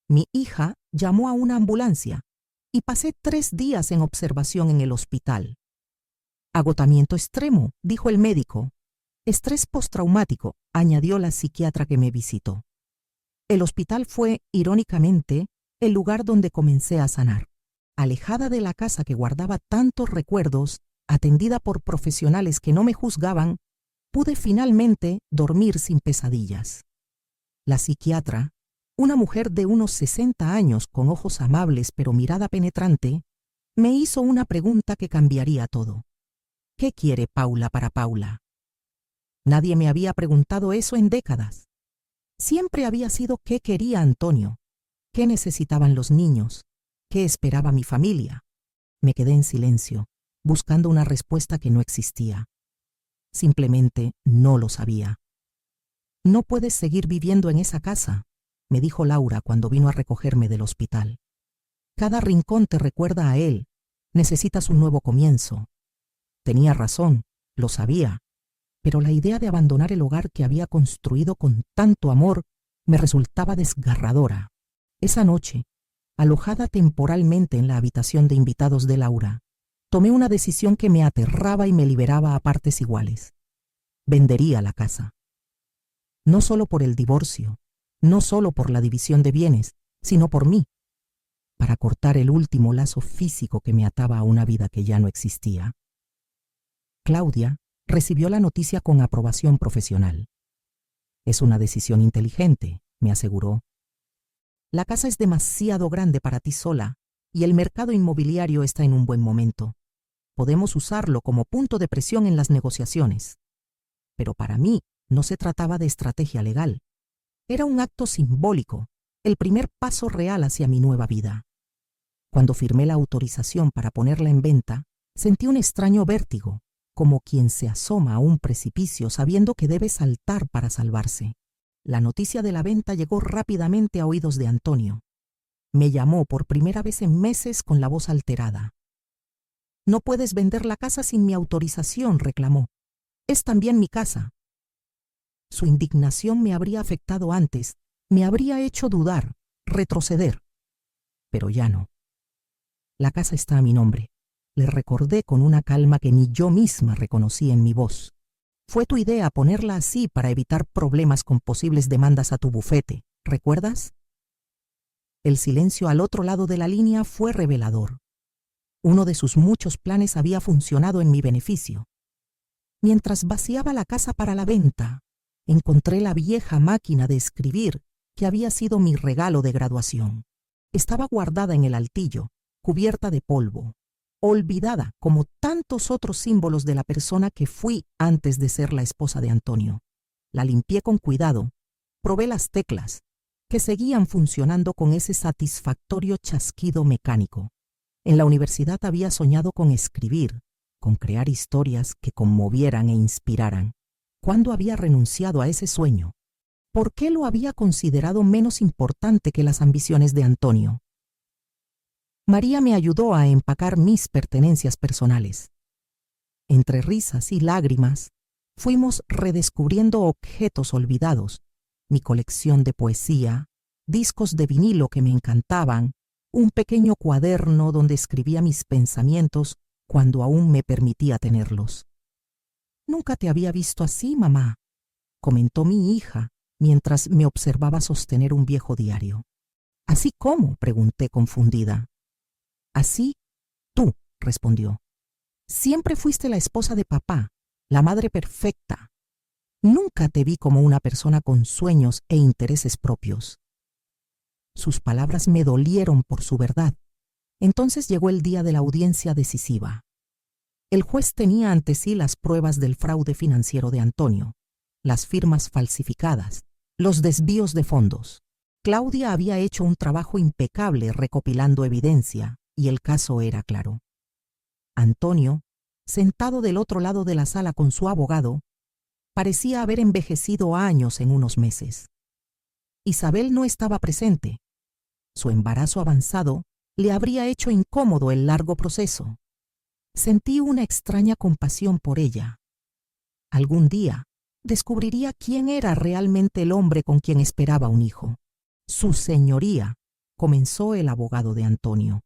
Mi hija llamó a una ambulancia y pasé 3 días en observación en el hospital. Agotamiento extremo, dijo el médico. Estrés postraumático, añadió la psiquiatra que me visitó. El hospital fue, irónicamente, el lugar donde comencé a sanar. Alejada de la casa que guardaba tantos recuerdos, atendida por profesionales que no me juzgaban, pude finalmente dormir sin pesadillas. La psiquiatra, una mujer de unos 60 años con ojos amables pero mirada penetrante, me hizo una pregunta que cambiaría todo. ¿Qué quiere Paula para Paula? Nadie me había preguntado eso en décadas. Siempre había sido qué quería Antonio, qué necesitaban los niños, qué esperaba mi familia. Me quedé en silencio, buscando una respuesta que no existía. Simplemente no lo sabía. No puedes seguir viviendo en esa casa, me dijo Laura cuando vino a recogerme del hospital. Cada rincón te recuerda a él. Necesitas un nuevo comienzo. Tenía razón, lo sabía, pero la idea de abandonar el hogar que había construido con tanto amor me resultaba desgarradora. Esa noche, alojada temporalmente en la habitación de invitados de Laura, tomé una decisión que me aterraba y me liberaba a partes iguales. Vendería la casa. No solo por el divorcio, no solo por la división de bienes, sino por mí, para cortar el último lazo físico que me ataba a una vida que ya no existía. Claudia recibió la noticia con aprobación profesional. Es una decisión inteligente, me aseguró. La casa es demasiado grande para ti sola y el mercado inmobiliario está en un buen momento. Podemos usarlo como punto de presión en las negociaciones. Pero para mí no se trataba de estrategia legal. Era un acto simbólico, el primer paso real hacia mi nueva vida. Cuando firmé la autorización para ponerla en venta, sentí un extraño vértigo, como quien se asoma a un precipicio sabiendo que debe saltar para salvarse. La noticia de la venta llegó rápidamente a oídos de Antonio. Me llamó por primera vez en meses con la voz alterada. No puedes vender la casa sin mi autorización, reclamó. Es también mi casa. Su indignación me habría afectado antes, me habría hecho dudar, retroceder. Pero ya no. La casa está a mi nombre. Le recordé con una calma que ni yo misma reconocí en mi voz. Fue tu idea ponerla así para evitar problemas con posibles demandas a tu bufete, ¿recuerdas? El silencio al otro lado de la línea fue revelador. Uno de sus muchos planes había funcionado en mi beneficio. Mientras vaciaba la casa para la venta, encontré la vieja máquina de escribir que había sido mi regalo de graduación. Estaba guardada en el altillo, cubierta de polvo, olvidada como tantos otros símbolos de la persona que fui antes de ser la esposa de Antonio. La limpié con cuidado, probé las teclas, que seguían funcionando con ese satisfactorio chasquido mecánico. En la universidad había soñado con escribir, con crear historias que conmovieran e inspiraran. ¿Cuándo había renunciado a ese sueño? ¿Por qué lo había considerado menos importante que las ambiciones de Antonio? María me ayudó a empacar mis pertenencias personales. Entre risas y lágrimas, fuimos redescubriendo objetos olvidados, mi colección de poesía, discos de vinilo que me encantaban, un pequeño cuaderno donde escribía mis pensamientos cuando aún me permitía tenerlos. «Nunca te había visto así, mamá», comentó mi hija mientras me observaba sostener un viejo diario. «¿Así cómo?», pregunté confundida. «Así, tú», respondió. «Siempre fuiste la esposa de papá, la madre perfecta. Nunca te vi como una persona con sueños e intereses propios». Sus palabras me dolieron por su verdad. Entonces llegó el día de la audiencia decisiva. El juez tenía ante sí las pruebas del fraude financiero de Antonio, las firmas falsificadas, los desvíos de fondos. Claudia había hecho un trabajo impecable recopilando evidencia, y el caso era claro. Antonio, sentado del otro lado de la sala con su abogado, parecía haber envejecido años en unos meses. Isabel no estaba presente. Su embarazo avanzado le habría hecho incómodo el largo proceso. Sentí una extraña compasión por ella. Algún día descubriría quién era realmente el hombre con quien esperaba un hijo. «Su señoría», comenzó el abogado de Antonio.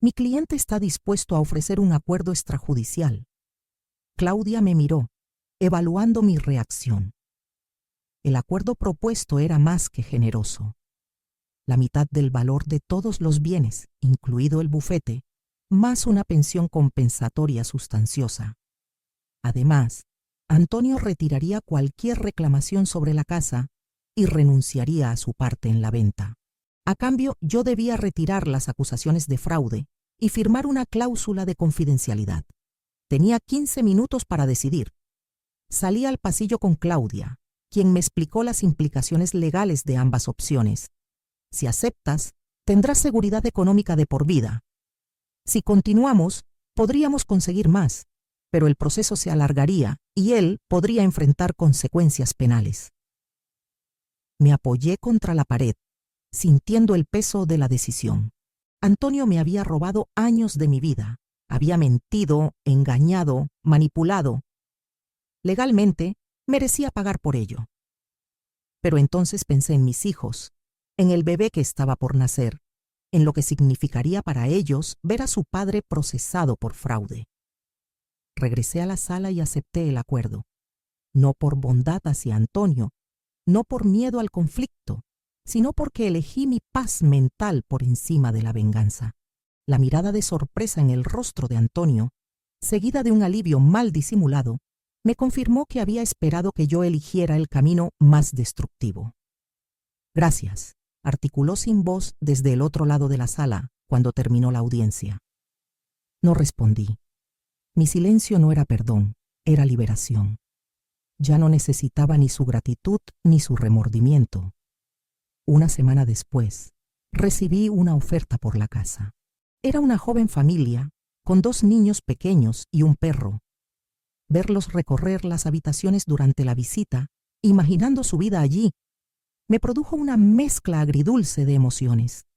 «Mi cliente está dispuesto a ofrecer un acuerdo extrajudicial». Claudia me miró, evaluando mi reacción. El acuerdo propuesto era más que generoso. La mitad del valor de todos los bienes, incluido el bufete, más una pensión compensatoria sustanciosa. Además, Antonio retiraría cualquier reclamación sobre la casa y renunciaría a su parte en la venta. A cambio, yo debía retirar las acusaciones de fraude y firmar una cláusula de confidencialidad. Tenía 15 minutos para decidir. Salí al pasillo con Claudia, quien me explicó las implicaciones legales de ambas opciones. Si aceptas, tendrás seguridad económica de por vida. Si continuamos, podríamos conseguir más, pero el proceso se alargaría y él podría enfrentar consecuencias penales. Me apoyé contra la pared, sintiendo el peso de la decisión. Antonio me había robado años de mi vida, había mentido, engañado, manipulado. Legalmente, merecía pagar por ello. Pero entonces pensé en mis hijos, en el bebé que estaba por nacer, en lo que significaría para ellos ver a su padre procesado por fraude. Regresé a la sala y acepté el acuerdo, no por bondad hacia Antonio, no por miedo al conflicto, sino porque elegí mi paz mental por encima de la venganza. La mirada de sorpresa en el rostro de Antonio, seguida de un alivio mal disimulado, me confirmó que había esperado que yo eligiera el camino más destructivo. «Gracias», articuló sin voz desde el otro lado de la sala cuando terminó la audiencia. No respondí. Mi silencio no era perdón, era liberación. Ya no necesitaba ni su gratitud ni su remordimiento. Una semana después, recibí una oferta por la casa. Era una joven familia, con 2 niños pequeños y un perro. Verlos recorrer las habitaciones durante la visita, imaginando su vida allí, me produjo una mezcla agridulce de emociones.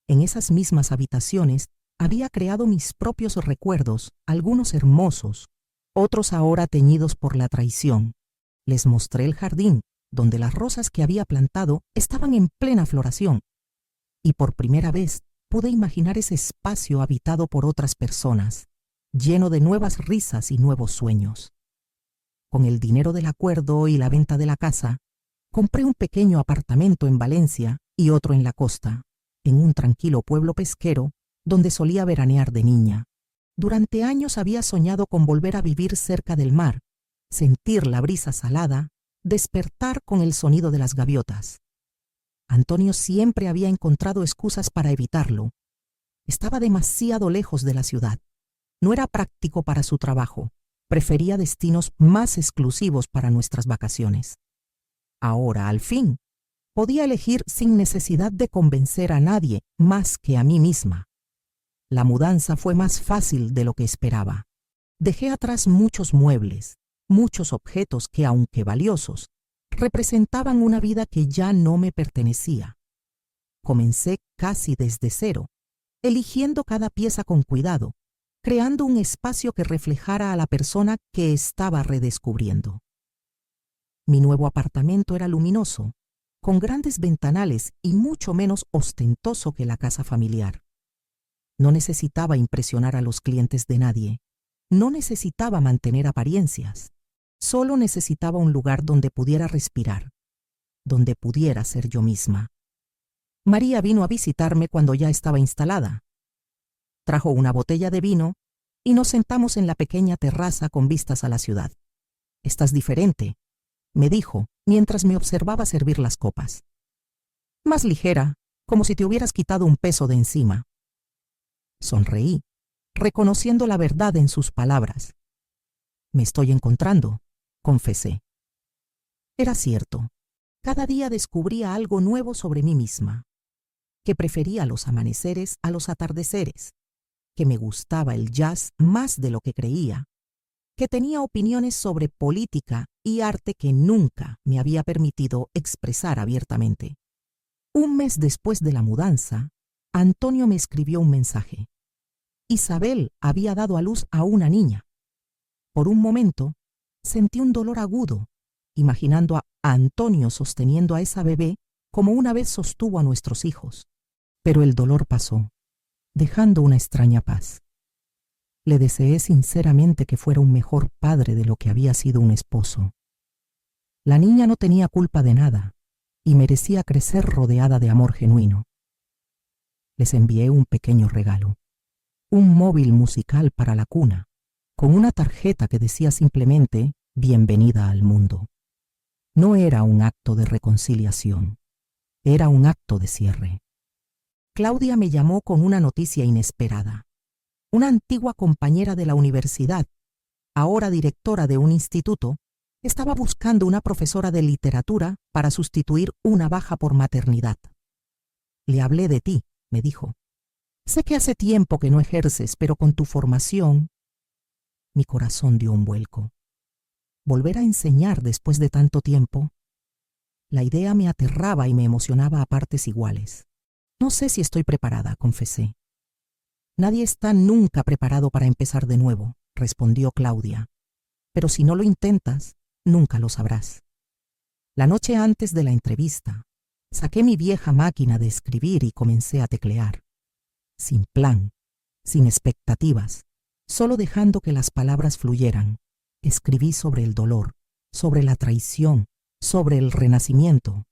En esas mismas habitaciones había creado mis propios recuerdos, algunos hermosos, otros ahora teñidos por la traición. Les mostré el jardín, donde las rosas que había plantado estaban en plena floración, y por primera vez pude imaginar ese espacio habitado por otras personas, lleno de nuevas risas y nuevos sueños. Con el dinero del acuerdo y la venta de la casa, compré un pequeño apartamento en Valencia y otro en la costa, en un tranquilo pueblo pesquero donde solía veranear de niña. Durante años había soñado con volver a vivir cerca del mar, sentir la brisa salada, despertar con el sonido de las gaviotas. Antonio siempre había encontrado excusas para evitarlo. Estaba demasiado lejos de la ciudad. No era práctico para su trabajo. Prefería destinos más exclusivos para nuestras vacaciones. Ahora, al fin, podía elegir sin necesidad de convencer a nadie más que a mí misma. La mudanza fue más fácil de lo que esperaba. Dejé atrás muchos muebles, muchos objetos que, aunque valiosos, representaban una vida que ya no me pertenecía. Comencé casi desde cero, eligiendo cada pieza con cuidado, creando un espacio que reflejara a la persona que estaba redescubriendo. Mi nuevo apartamento era luminoso, con grandes ventanales y mucho menos ostentoso que la casa familiar. No necesitaba impresionar a los clientes de nadie. No necesitaba mantener apariencias. Solo necesitaba un lugar donde pudiera respirar, donde pudiera ser yo misma. María vino a visitarme cuando ya estaba instalada. Trajo una botella de vino y nos sentamos en la pequeña terraza con vistas a la ciudad. «Estás diferente», me dijo mientras me observaba servir las copas. «Más ligera, como si te hubieras quitado un peso de encima». Sonreí, reconociendo la verdad en sus palabras. «Me estoy encontrando», confesé. Era cierto. Cada día descubría algo nuevo sobre mí misma, que prefería los amaneceres a los atardeceres, que me gustaba el jazz más de lo que creía, que tenía opiniones sobre política y arte que nunca me había permitido expresar abiertamente. Un mes después de la mudanza, Antonio me escribió un mensaje. Isabel había dado a luz a una niña. Por un momento, sentí un dolor agudo, imaginando a Antonio sosteniendo a esa bebé como una vez sostuvo a nuestros hijos. Pero el dolor pasó, dejando una extraña paz. Le deseé sinceramente que fuera un mejor padre de lo que había sido un esposo. La niña no tenía culpa de nada y merecía crecer rodeada de amor genuino. Les envié un pequeño regalo, un móvil musical para la cuna, con una tarjeta que decía simplemente «Bienvenida al mundo». No era un acto de reconciliación, era un acto de cierre. Claudia me llamó con una noticia inesperada. Una antigua compañera de la universidad, ahora directora de un instituto, estaba buscando una profesora de literatura para sustituir una baja por maternidad. «Le hablé de ti», me dijo. «Sé que hace tiempo que no ejerces, pero con tu formación...». Mi corazón dio un vuelco. ¿Volver a enseñar después de tanto tiempo? La idea me aterraba y me emocionaba a partes iguales. «No sé si estoy preparada», confesé. «Nadie está nunca preparado para empezar de nuevo», respondió Claudia. «Pero si no lo intentas, nunca lo sabrás». La noche antes de la entrevista, saqué mi vieja máquina de escribir y comencé a teclear. Sin plan, sin expectativas, solo dejando que las palabras fluyeran. Escribí sobre el dolor, sobre la traición, sobre el renacimiento.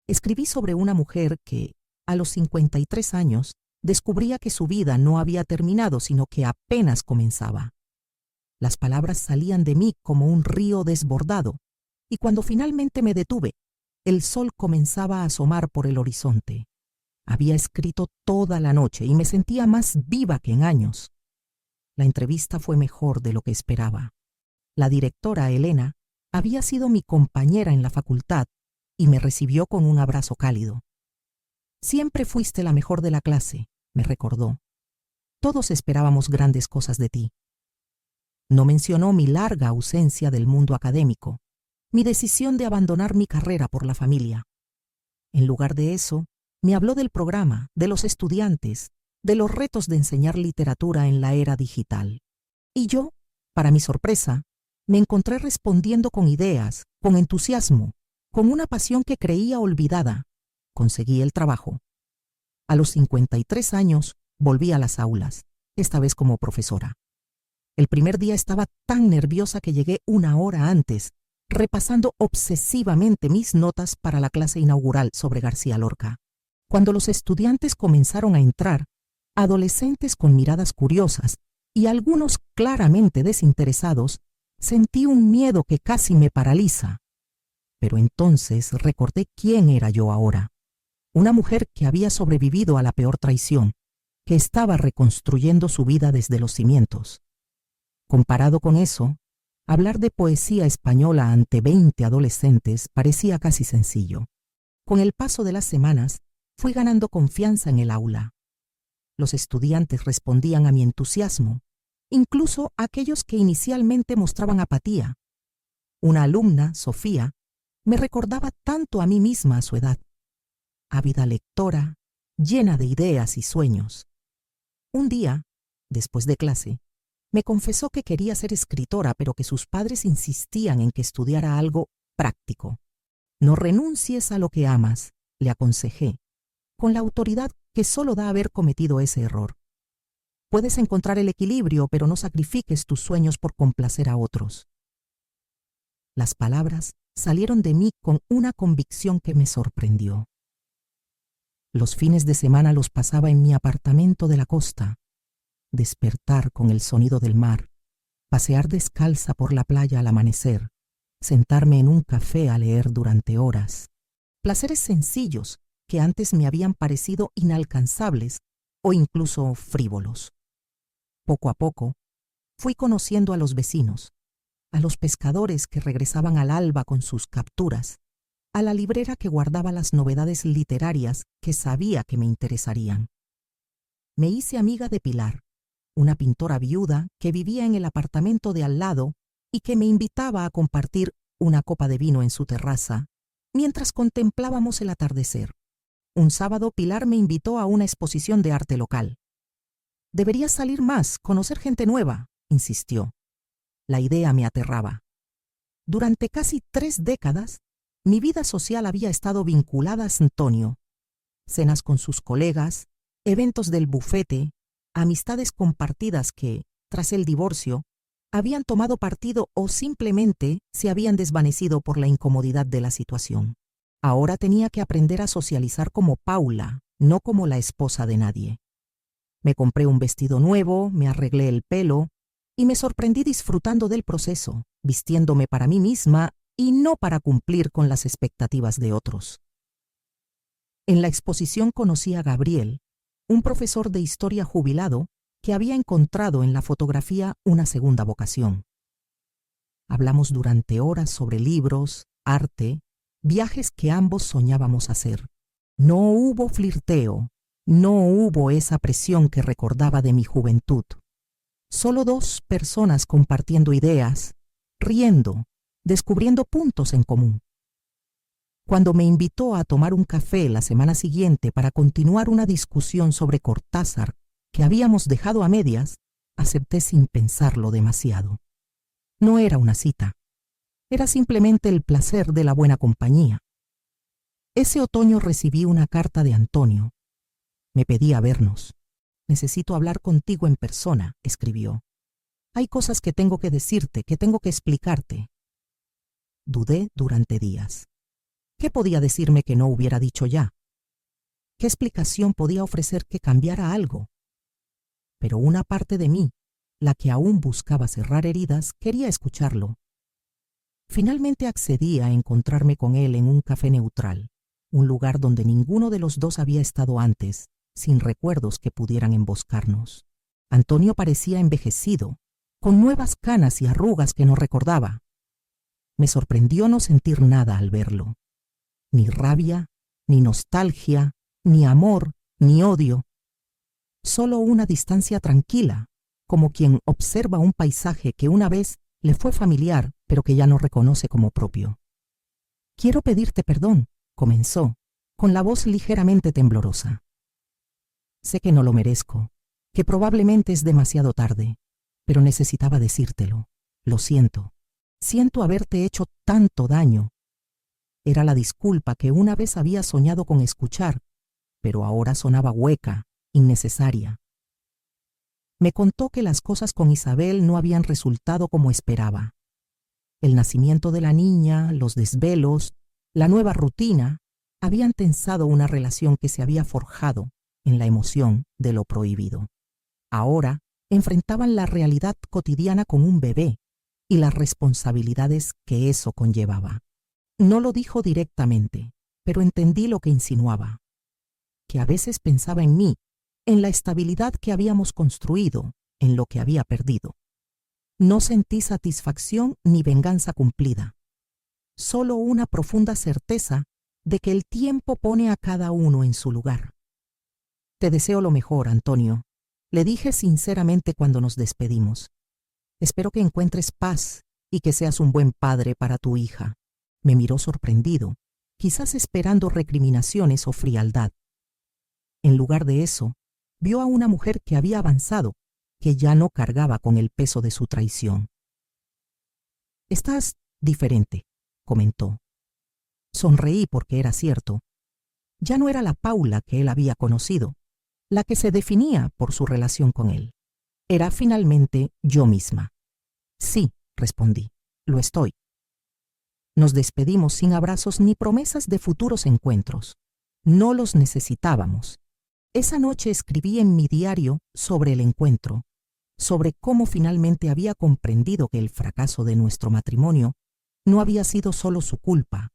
Escribí sobre una mujer que, a los 53 años, descubría que su vida no había terminado, sino que apenas comenzaba. Las palabras salían de mí como un río desbordado, y cuando finalmente me detuve, el sol comenzaba a asomar por el horizonte. Había escrito toda la noche y me sentía más viva que en años. La entrevista fue mejor de lo que esperaba. La directora, Elena, había sido mi compañera en la facultad y me recibió con un abrazo cálido. «Siempre fuiste la mejor de la clase», me recordó. «Todos esperábamos grandes cosas de ti». No mencionó mi larga ausencia del mundo académico, mi decisión de abandonar mi carrera por la familia. En lugar de eso, me habló del programa, de los estudiantes, de los retos de enseñar literatura en la era digital. Y yo, para mi sorpresa, me encontré respondiendo con ideas, con entusiasmo, con una pasión que creía olvidada. Conseguí el trabajo. A los 53 años volví a las aulas, esta vez como profesora. El primer día estaba tan nerviosa que llegué 1 hora antes, repasando obsesivamente mis notas para la clase inaugural sobre García Lorca. Cuando los estudiantes comenzaron a entrar, adolescentes con miradas curiosas y algunos claramente desinteresados, sentí un miedo que casi me paraliza. Pero entonces recordé quién era yo ahora. Una mujer que había sobrevivido a la peor traición, que estaba reconstruyendo su vida desde los cimientos. Comparado con eso, hablar de poesía española ante 20 adolescentes parecía casi sencillo. Con el paso de las semanas, fui ganando confianza en el aula. Los estudiantes respondían a mi entusiasmo, incluso aquellos que inicialmente mostraban apatía. Una alumna, Sofía, me recordaba tanto a mí misma a su edad. Ávida lectora, llena de ideas y sueños. Un día, después de clase, me confesó que quería ser escritora, pero que sus padres insistían en que estudiara algo práctico. No renuncies a lo que amas, le aconsejé, con la autoridad que solo da haber cometido ese error. Puedes encontrar el equilibrio, pero no sacrifiques tus sueños por complacer a otros. Las palabras salieron de mí con una convicción que me sorprendió. Los fines de semana los pasaba en mi apartamento de la costa. Despertar con el sonido del mar, pasear descalza por la playa al amanecer, sentarme en un café a leer durante horas. Placeres sencillos que antes me habían parecido inalcanzables o incluso frívolos. Poco a poco, fui conociendo a los vecinos, a los pescadores que regresaban al alba con sus capturas, a la librera que guardaba las novedades literarias que sabía que me interesarían. Me hice amiga de Pilar, una pintora viuda que vivía en el apartamento de al lado y que me invitaba a compartir una copa de vino en su terraza, mientras contemplábamos el atardecer. Un sábado Pilar me invitó a una exposición de arte local. «Deberías salir más, conocer gente nueva», insistió. La idea me aterraba. Durante casi 3 décadas, mi vida social había estado vinculada a Antonio. Cenas con sus colegas, eventos del bufete, amistades compartidas que, tras el divorcio, habían tomado partido o simplemente se habían desvanecido por la incomodidad de la situación. Ahora tenía que aprender a socializar como Paula, no como la esposa de nadie. Me compré un vestido nuevo, me arreglé el pelo y me sorprendí disfrutando del proceso, vistiéndome para mí misma y no para cumplir con las expectativas de otros. En la exposición conocí a Gabriel, un profesor de historia jubilado que había encontrado en la fotografía una segunda vocación. Hablamos durante horas sobre libros, arte, viajes que ambos soñábamos hacer. No hubo flirteo, no hubo esa presión que recordaba de mi juventud. Solo 2 personas compartiendo ideas, riendo, descubriendo puntos en común. Cuando me invitó a tomar un café la semana siguiente para continuar una discusión sobre Cortázar que habíamos dejado a medias, acepté sin pensarlo demasiado. No era una cita, era simplemente el placer de la buena compañía. Ese otoño recibí una carta de Antonio. Me pedía vernos. «Necesito hablar contigo en persona», escribió. «Hay cosas que tengo que decirte, que tengo que explicarte». Dudé durante días. ¿Qué podía decirme que no hubiera dicho ya? ¿Qué explicación podía ofrecer que cambiara algo? Pero una parte de mí, la que aún buscaba cerrar heridas, quería escucharlo. Finalmente accedí a encontrarme con él en un café neutral, un lugar donde ninguno de los dos había estado antes, sin recuerdos que pudieran emboscarnos. Antonio parecía envejecido, con nuevas canas y arrugas que no recordaba. Me sorprendió no sentir nada al verlo. Ni rabia, ni nostalgia, ni amor, ni odio. Solo una distancia tranquila, como quien observa un paisaje que una vez le fue familiar, pero que ya no reconoce como propio. «Quiero pedirte perdón», comenzó, con la voz ligeramente temblorosa. Sé que no lo merezco, que probablemente es demasiado tarde, pero necesitaba decírtelo. Lo siento. Siento haberte hecho tanto daño. Era la disculpa que una vez había soñado con escuchar, pero ahora sonaba hueca, innecesaria. Me contó que las cosas con Isabel no habían resultado como esperaba. El nacimiento de la niña, los desvelos, la nueva rutina, habían tensado una relación que se había forjado en la emoción de lo prohibido. Ahora enfrentaban la realidad cotidiana con un bebé y las responsabilidades que eso conllevaba. No lo dijo directamente, pero entendí lo que insinuaba, que a veces pensaba en mí, en la estabilidad que habíamos construido, en lo que había perdido. No sentí satisfacción ni venganza cumplida, solo una profunda certeza de que el tiempo pone a cada uno en su lugar. Te deseo lo mejor, Antonio, le dije sinceramente cuando nos despedimos. Espero que encuentres paz y que seas un buen padre para tu hija. Me miró sorprendido, quizás esperando recriminaciones o frialdad. En lugar de eso, vio a una mujer que había avanzado, que ya no cargaba con el peso de su traición. Estás diferente, comentó. Sonreí porque era cierto. Ya no era la Paula que él había conocido, la que se definía por su relación con él. Era finalmente yo misma. Sí, respondí, lo estoy. Nos despedimos sin abrazos ni promesas de futuros encuentros. No los necesitábamos. Esa noche escribí en mi diario sobre el encuentro, sobre cómo finalmente había comprendido que el fracaso de nuestro matrimonio no había sido solo su culpa.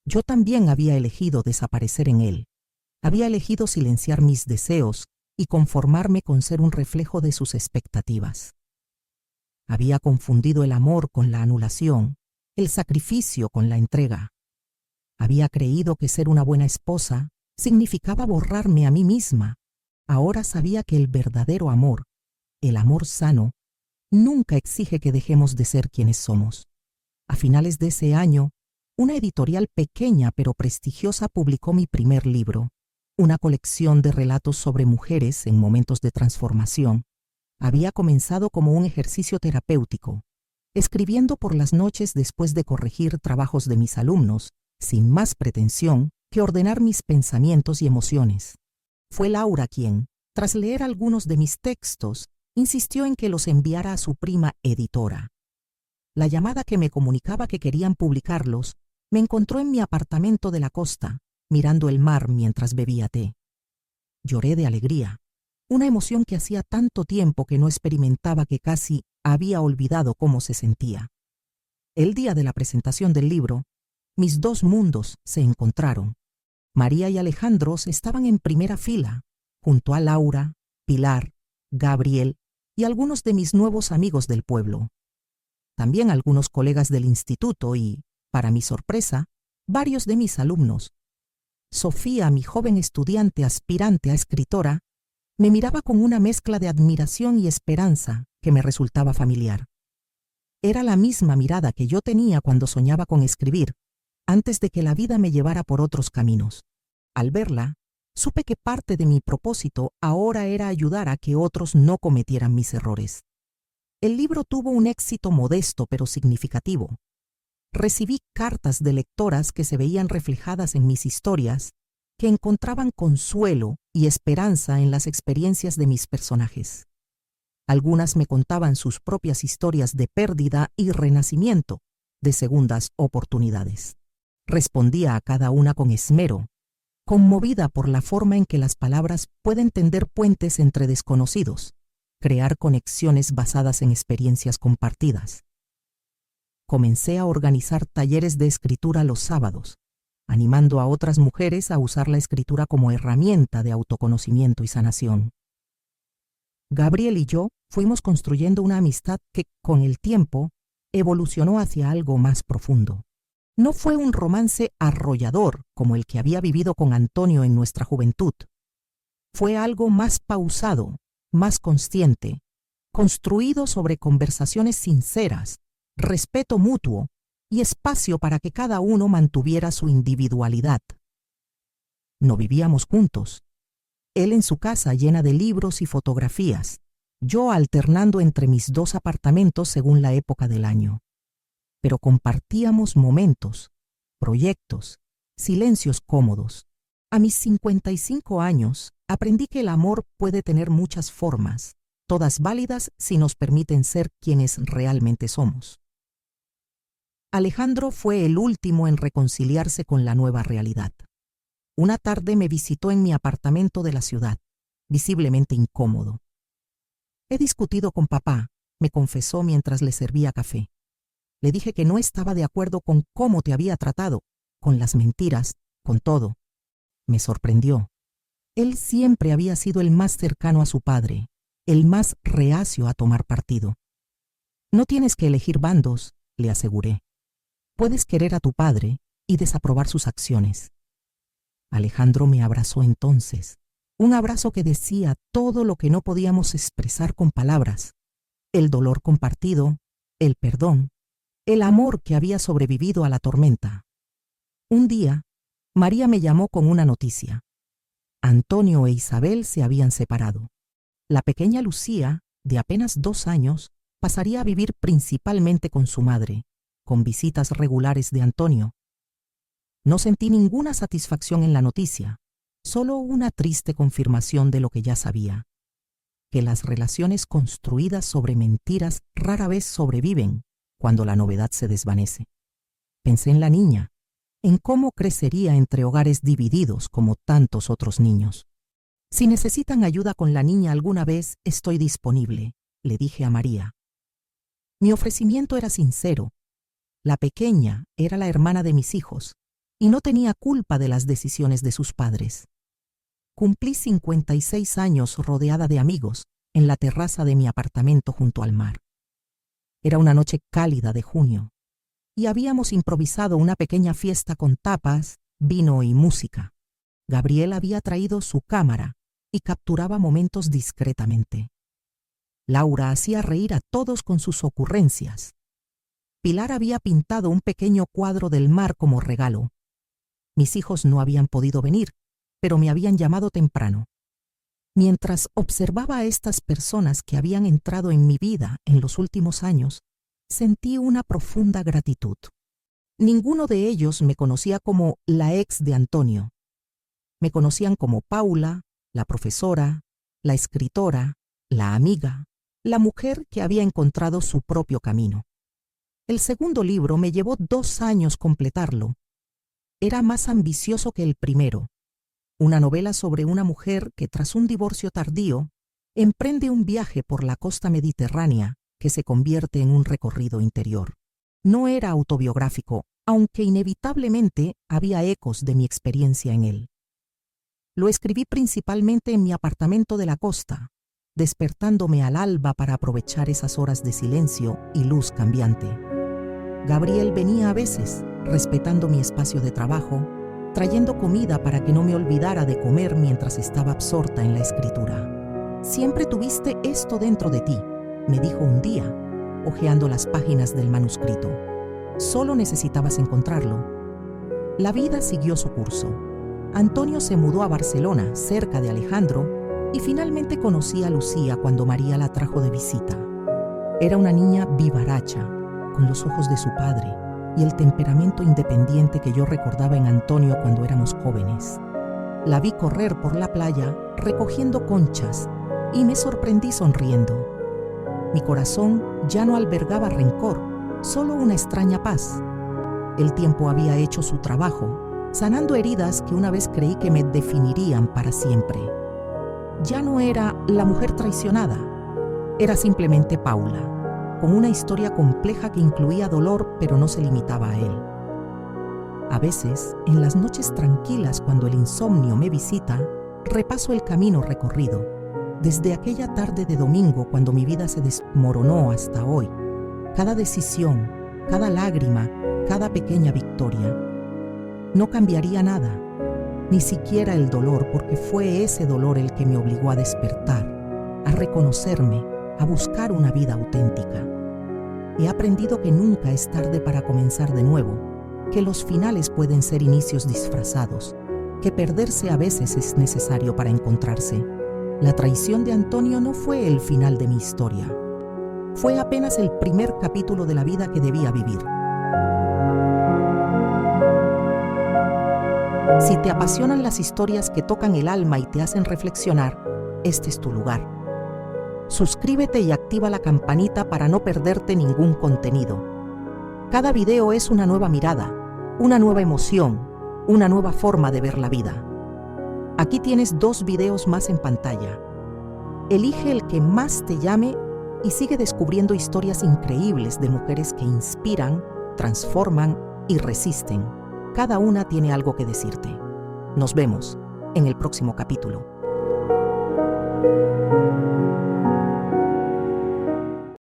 Yo también había elegido desaparecer en él. Había elegido silenciar mis deseos y conformarme con ser un reflejo de sus expectativas. Había confundido el amor con la anulación, el sacrificio con la entrega. Había creído que ser una buena esposa significaba borrarme a mí misma. Ahora sabía que el verdadero amor, el amor sano, nunca exige que dejemos de ser quienes somos. A finales de ese año, una editorial pequeña pero prestigiosa publicó mi primer libro, una colección de relatos sobre mujeres en momentos de transformación. Había comenzado como un ejercicio terapéutico, escribiendo por las noches después de corregir trabajos de mis alumnos, sin más pretensión que ordenar mis pensamientos y emociones. Fue Laura quien, tras leer algunos de mis textos, insistió en que los enviara a su prima editora. La llamada que me comunicaba que querían publicarlos me encontró en mi apartamento de la costa, mirando el mar mientras bebía té. Lloré de alegría, una emoción que hacía tanto tiempo que no experimentaba que casi había olvidado cómo se sentía. El día de la presentación del libro, mis dos mundos se encontraron. María y Alejandro estaban en primera fila, junto a Laura, Pilar, Gabriel y algunos de mis nuevos amigos del pueblo. También algunos colegas del instituto y, para mi sorpresa, varios de mis alumnos. Sofía, mi joven estudiante aspirante a escritora, me miraba con una mezcla de admiración y esperanza que me resultaba familiar. Era la misma mirada que yo tenía cuando soñaba con escribir, antes de que la vida me llevara por otros caminos. Al verla, supe que parte de mi propósito ahora era ayudar a que otros no cometieran mis errores. El libro tuvo un éxito modesto pero significativo. Recibí cartas de lectoras que se veían reflejadas en mis historias, que encontraban consuelo y esperanza en las experiencias de mis personajes. Algunas me contaban sus propias historias de pérdida y renacimiento, de segundas oportunidades. Respondía a cada una con esmero, conmovida por la forma en que las palabras pueden tender puentes entre desconocidos, crear conexiones basadas en experiencias compartidas. Comencé a organizar talleres de escritura los sábados, animando a otras mujeres a usar la escritura como herramienta de autoconocimiento y sanación. Gabriel y yo fuimos construyendo una amistad que, con el tiempo, evolucionó hacia algo más profundo. No fue un romance arrollador como el que había vivido con Antonio en nuestra juventud. Fue algo más pausado, más consciente, construido sobre conversaciones sinceras, respeto mutuo y espacio para que cada uno mantuviera su individualidad. No vivíamos juntos, Él en su casa llena de libros y fotografías, yo alternando entre mis dos apartamentos según la época del año. Pero compartíamos momentos, proyectos, silencios cómodos. A mis 55 años, aprendí que el amor puede tener muchas formas, todas válidas si nos permiten ser quienes realmente somos. Alejandro fue el último en reconciliarse con la nueva realidad. Una tarde me visitó en mi apartamento de la ciudad, visiblemente incómodo. He discutido con papá, me confesó mientras le servía café. Le dije que no estaba de acuerdo con cómo te había tratado, con las mentiras, con todo. Me sorprendió. Él siempre había sido el más cercano a su padre, el más reacio a tomar partido. No tienes que elegir bandos, le aseguré. Puedes querer a tu padre y desaprobar sus acciones. Alejandro me abrazó entonces, un abrazo que decía todo lo que no podíamos expresar con palabras: el dolor compartido, el perdón, el amor que había sobrevivido a la tormenta. Un día, María me llamó con una noticia. Antonio e Isabel se habían separado. La pequeña Lucía, de apenas 2 años, pasaría a vivir principalmente con su madre, con visitas regulares de Antonio. No sentí ninguna satisfacción en la noticia, solo una triste confirmación de lo que ya sabía: que las relaciones construidas sobre mentiras rara vez sobreviven cuando la novedad se desvanece. Pensé en la niña, en cómo crecería entre hogares divididos como tantos otros niños. Si necesitan ayuda con la niña alguna vez, estoy disponible, le dije a María. Mi ofrecimiento era sincero. La pequeña era la hermana de mis hijos y no tenía culpa de las decisiones de sus padres. Cumplí 56 años rodeada de amigos en la terraza de mi apartamento junto al mar. Era una noche cálida de junio y habíamos improvisado una pequeña fiesta con tapas, vino y música. Gabriel había traído su cámara y capturaba momentos discretamente. Laura hacía reír a todos con sus ocurrencias. Pilar había pintado un pequeño cuadro del mar como regalo. Mis hijos no habían podido venir, pero me habían llamado temprano. Mientras observaba a estas personas que habían entrado en mi vida en los últimos años, sentí una profunda gratitud. Ninguno de ellos me conocía como la ex de Antonio. Me conocían como Paula, la profesora, la escritora, la amiga, la mujer que había encontrado su propio camino. El segundo libro me llevó 2 años completarlo. Era más ambicioso que el primero. Una novela sobre una mujer que, tras un divorcio tardío, emprende un viaje por la costa mediterránea que se convierte en un recorrido interior. No era autobiográfico, aunque inevitablemente había ecos de mi experiencia en él. Lo escribí principalmente en mi apartamento de la costa, despertándome al alba para aprovechar esas horas de silencio y luz cambiante. Gabriel venía a veces, respetando mi espacio de trabajo, trayendo comida para que no me olvidara de comer mientras estaba absorta en la escritura. Siempre tuviste esto dentro de ti, me dijo un día, hojeando las páginas del manuscrito. Solo necesitabas encontrarlo. La vida siguió su curso. Antonio se mudó a Barcelona, cerca de Alejandro, y finalmente conocí a Lucía cuando María la trajo de visita. Era una niña vivaracha, con los ojos de su padre y el temperamento independiente que yo recordaba en Antonio cuando éramos jóvenes. La vi correr por la playa recogiendo conchas y me sorprendí sonriendo. Mi corazón ya no albergaba rencor, solo una extraña paz. El tiempo había hecho su trabajo, sanando heridas que una vez creí que me definirían para siempre. Ya no era la mujer traicionada, era simplemente Paula, con una historia compleja que incluía dolor pero no se limitaba a él. A veces, en las noches tranquilas cuando el insomnio me visita, repaso el camino recorrido, desde aquella tarde de domingo cuando mi vida se desmoronó hasta hoy. Cada decisión, cada lágrima, cada pequeña victoria. No cambiaría nada, ni siquiera el dolor, porque fue ese dolor el que me obligó a despertar, a reconocerme, a buscar una vida auténtica. He aprendido que nunca es tarde para comenzar de nuevo, que los finales pueden ser inicios disfrazados, que perderse a veces es necesario para encontrarse. La traición de Antonio no fue el final de mi historia. Fue apenas el primer capítulo de la vida que debía vivir. Si te apasionan las historias que tocan el alma y te hacen reflexionar, este es tu lugar. Suscríbete y activa la campanita para no perderte ningún contenido. Cada video es una nueva mirada, una nueva emoción, una nueva forma de ver la vida. Aquí tienes 2 videos más en pantalla. Elige el que más te llame y sigue descubriendo historias increíbles de mujeres que inspiran, transforman y resisten. Cada una tiene algo que decirte. Nos vemos en el próximo capítulo.